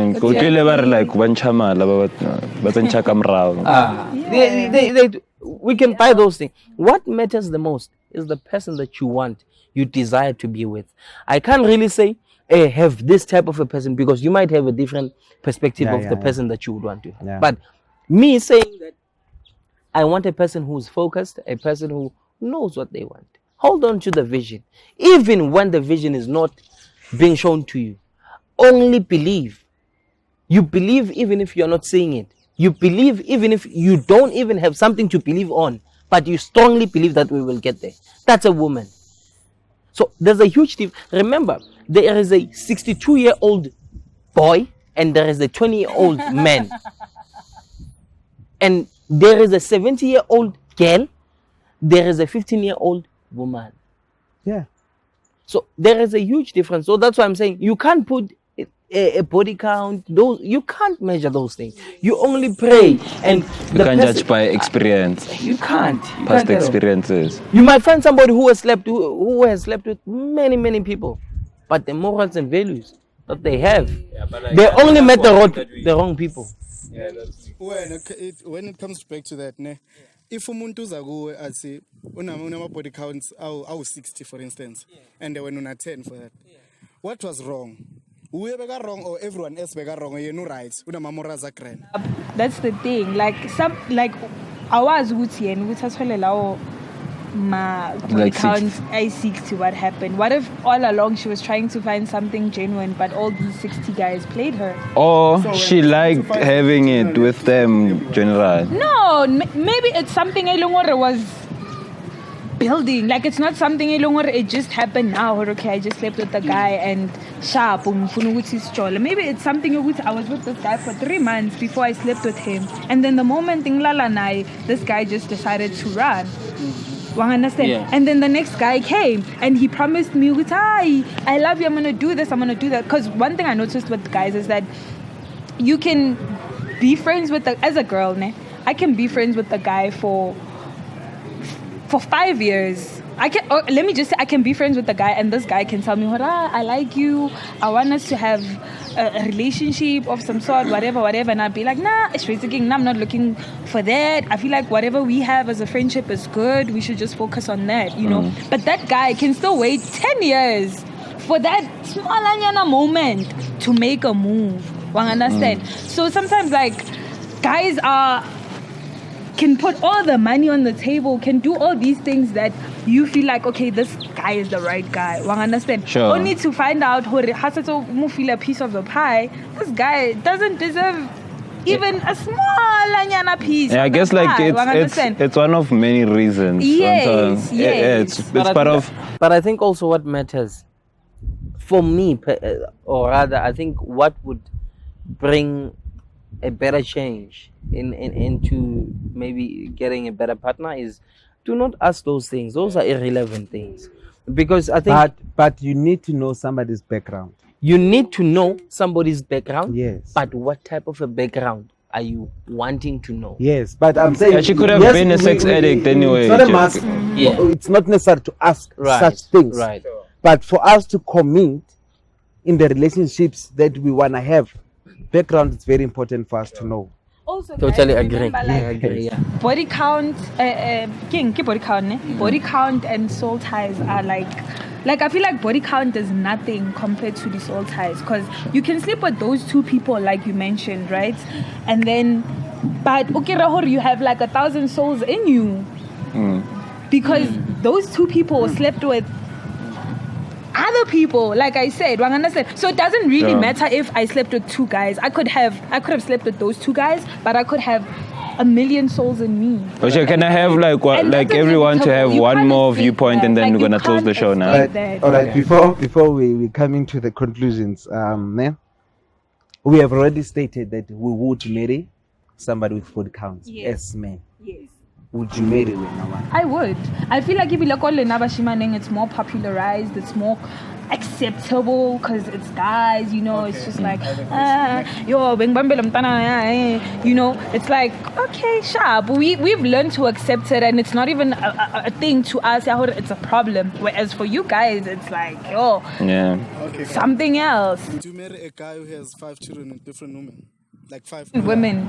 can buy those things. What matters the most is the person that you want, you desire to be with. I can't really say, hey, have this type of a person, because you might have a different perspective of the person that you would want to have. Yeah. But me saying that I want a person who's focused, a person who knows what they want. Hold on to the vision. Even when the vision is not being shown to you, only believe. You believe even if you're not saying it. You believe even if you don't even have something to believe on, but you strongly believe that we will get there. That's a woman. So there's a huge difference. Remember, there is a 62-year-old boy and there is a 20-year-old man. And there is a 70-year-old girl, there is a 15-year-old woman. Yeah. So there is a huge difference. So that's why I'm saying you can't put a body count. Those you can't measure those things. You only pray, and You can't judge by experience, You can't. past You can't at all. experiences. You might find somebody who has slept with many people, but the morals and values that they have, they only met the wrong people. When it comes back to that, ne, if umuntu uza kuwe athi unama body counts awu 60 for instance, and when una 10 for that, what was wrong? Uye beka wrong or everyone else beka wrong, yenu right, unama morals akren. That's the thing. Like awazi ukuthi yena ukuthi athole lawo ma Like counts I-60. What happened? What if all along she was trying to find something genuine, but all these 60 guys played her? Or she liked having it with them, general. No, maybe it's something Elongore was building. Like it's not something Elongore, it just happened now. Or okay, I just slept with the guy and sharp maybe it's something I was with this guy for 3 months before I slept with him, and then the moment this guy just decided to run. Understand? Yeah. And then the next guy came and he promised me, "Hi, I love you, I'm gonna do this, I'm gonna do that." Because one thing I noticed with guys is that you can be friends with as a girl, I can be friends with the guy for 5 years. Let me just say, I can be friends with the guy and this guy can tell me, I like you, I want us to have a relationship of some sort, whatever, and I'd be like, nah, I'm not looking for that. I feel like whatever we have as a friendship is good, we should just focus on that, you know. But that guy can still wait 10 years for that small moment to make a move. Understand? So sometimes like guys can put all the money on the table, can do all these things that you feel like, okay, this guy is the right guy. Understand? Sure. Only to find out who feel a piece of the pie, this guy doesn't deserve even a small piece. Yeah, I of the guess like pie. it's one of many reasons. Yes, Sometimes. yes. It's part of. But I think also what matters for me, or rather, I think what would bring a better change into maybe getting a better partner is do not ask those things. Those are irrelevant things, because I think. But you need to know somebody's background. You need to know somebody's background. Yes. But what type of a background are you wanting to know? Yes, but I'm saying... Yeah, she could have been a sex addict anyway. It's not a must. Yeah. It's not necessary to ask such things. Right. But for us to commit in the relationships that we want to have, background is very important for us to know. also Totally guys, agree. remember, I like, agree. Yeah. body count, body count, ne? Body count and soul ties are like I feel like body count is nothing compared to the soul ties, because you can sleep with those two people like you mentioned, right? And then, but okay, Rahor, you have like 1,000 souls in you, because those two people slept with other people, like I said. So it doesn't really matter if I slept with two guys. I could have slept with those two guys, but I could have 1,000,000 souls in me. Okay, can I have like And like that's everyone to have inevitable. You one can't more escape viewpoint, that. and then Like, we're you gonna close the can't show now? escape that. All right. Before we come into the conclusions, we have already stated that we would marry somebody with body counts as men. Yes. Would you marry one? I would. I feel like if you look at Lenabashimaneng, it's more popularized, it's more acceptable because it's guys, it's just like, it's like, okay, sharp. We've learned to accept it, and it's not even a thing to us, it's a problem. Whereas for you guys, it's like, something else. Would you marry a guy who has 5 children with different women? Like 5 women?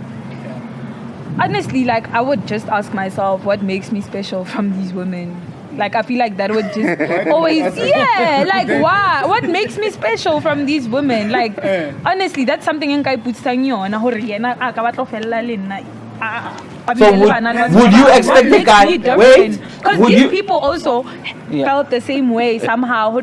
Honestly, like, I would just ask myself, what makes me special from these women? Like, I feel like that would just always, like, why? What makes me special from these women? Like, honestly, that's something nka iputsang yona hore yena a ka batla fella le nna. So would you expect the guy? Wait, because these people also felt the same way somehow.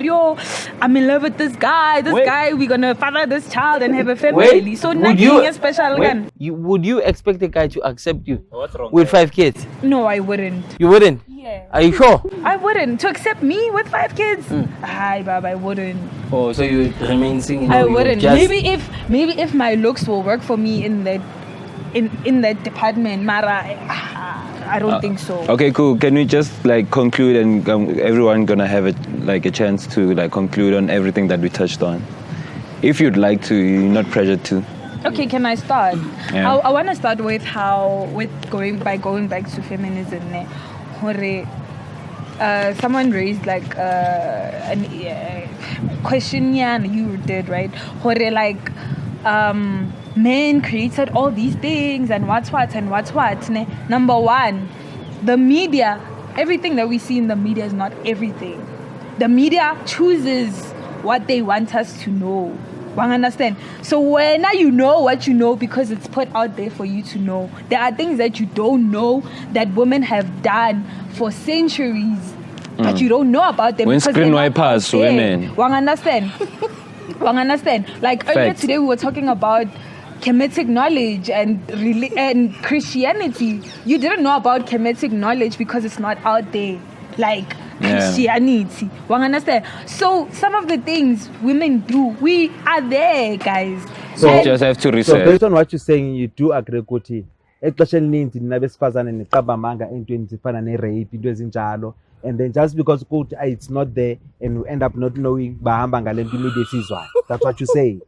I'm in love with this guy. This guy, we're gonna father this child and have a family. So nothing is special. Would you expect the guy to accept you with 5 kids? No, I wouldn't. You wouldn't? Yeah. Are you sure? I wouldn't. To accept me with 5 kids? Hi, Bab, I wouldn't. Oh, so you remain single? I wouldn't. Maybe if my looks will work for me in that department, Mara, I don't think so. Okay, cool. Can we just like conclude, and everyone gonna have a chance to like conclude on everything that we touched on? If you'd like to, you're not pressured to. Okay, can I start? Yeah. I want to start with going back to feminism. Someone raised like a question, you did, right? Like, men created all these things and what's what. Number one, the media, everything that we see in the media is not everything. The media chooses what they want us to know. Understand? So when you know what you know because it's put out there for you to know, there are things that you don't know that women have done for centuries, but you don't know about them. When screen wipers, women. Understand? Like earlier today, we were talking about Kemetic knowledge and Christianity. You didn't know about Kemetic knowledge because it's not out there. Like Christianity. Understand? So some of the things women do, we are there, guys. So you just have to research. So based on what you're saying, you do agree with it. Exexha elininzi nabesifazane niqabamanga entweni zifana ne-rape, into ezinjalo, and then just because it's not there and you end up not knowing bahamba ngale nto media sizwayo. That's what you say.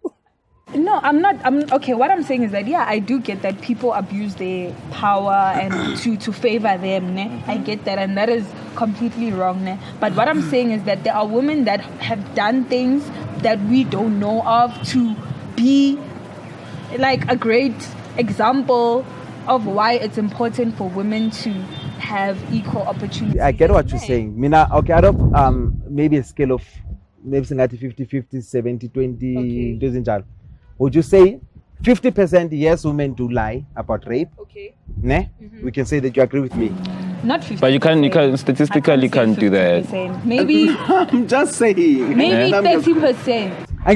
No, I'm not. Okay. What I'm saying is that I do get that people abuse their power and to favor them. Ne? I get that, and that is completely wrong. Ne? But what I'm saying is that there are women that have done things that we don't know of to be like a great example of why it's important for women to have equal opportunity. I get what you're saying. Mina, okay, out of maybe a scale of maybe 50-50, 70-20, Okay. Would you say 50% yes, women do lie about rape? Okay. Ne? We can say that you agree with me. Not 50%. But you can statistically can't do that. Maybe I'm just saying. maybe 30%. I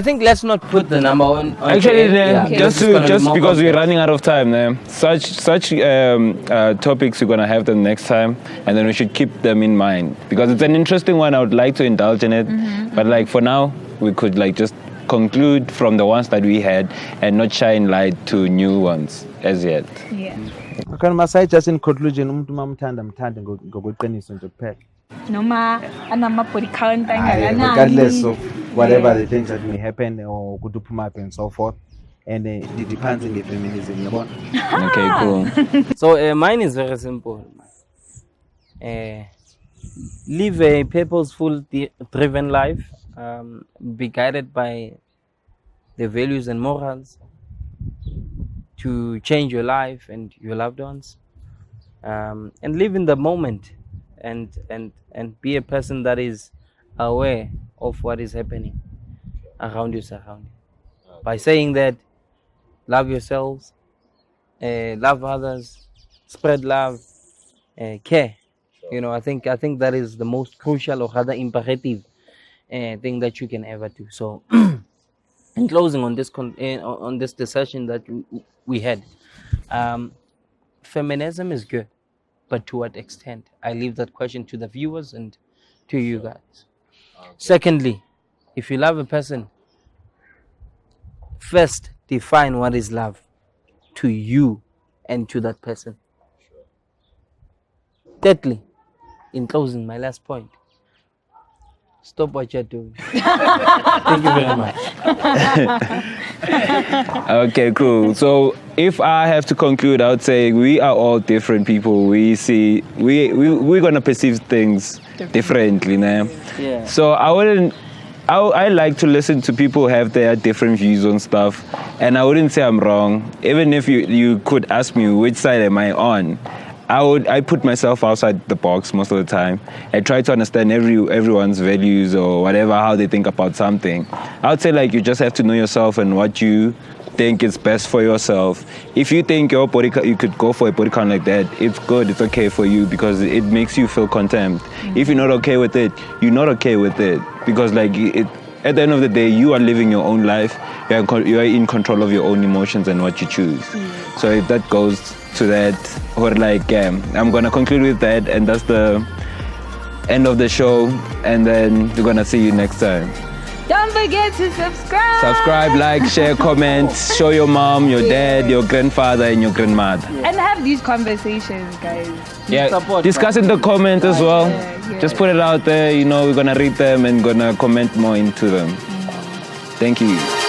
think let's not put the number on Actually, just more because we're complex. running out of time, such topics we're gonna have them next time, and then we should keep them in mind because it's an interesting one. I would like to indulge in it, but like for now, we could like just conclude from the ones that we had and not shine light to new ones as yet. Yeah. Okay, Masai, just in conclusion, umuntu mamthanda mthande ngokweqiniso nje kuphela. Noma anama-body count Regardless of whatever the things that may happen or could uphuma and so forth, and it depends on the feminism. Okay, cool. So mine is very simple. Live a purposeful, driven life. Be guided by the values and morals. to change your life and your loved ones, and live in the moment, and be a person that is aware of what is happening around you, surrounding. By saying that, love yourselves, love others, spread love, care. You know, I think that is the most crucial or rather imperative thing that you can ever do. So, in closing on this discussion that we had, feminism is good, but to what extent? I leave that question to the viewers and to you guys. Secondly, if you love a person, first define what is love to you and to that person. Thirdly, in closing, my last point, stop what you're doing. Thank you very much. Okay, cool. So if I have to conclude, I would say we are all different people. We're gonna perceive things differently now. Yeah. So I like to listen to people who have their different views on stuff, and I wouldn't say I'm wrong. Even if you could ask me which side am I on, I put myself outside the box most of the time. I try to understand everyone's values or whatever, how they think about something. I would say like you just have to know yourself and what you think is best for yourself. If you think your body you could go for a body count like that, it's good, it's okay for you because it makes you feel content. If you're not okay with it, you're not okay with it because like at the end of the day, you are living your own life. You are in control of your own emotions and what you choose. So if that goes to that, or like I'm gonna conclude with that, and that's the end of the show, and then we're gonna see you next time. Don't forget to Subscribe, like, share, comment, show your mom, your dad, your grandfather, and your grandmother. and have these conversations, guys. Yeah, Support, discuss in the comment as well. Yeah. Just put it out there, we're gonna read them and gonna comment more into them. Thank you.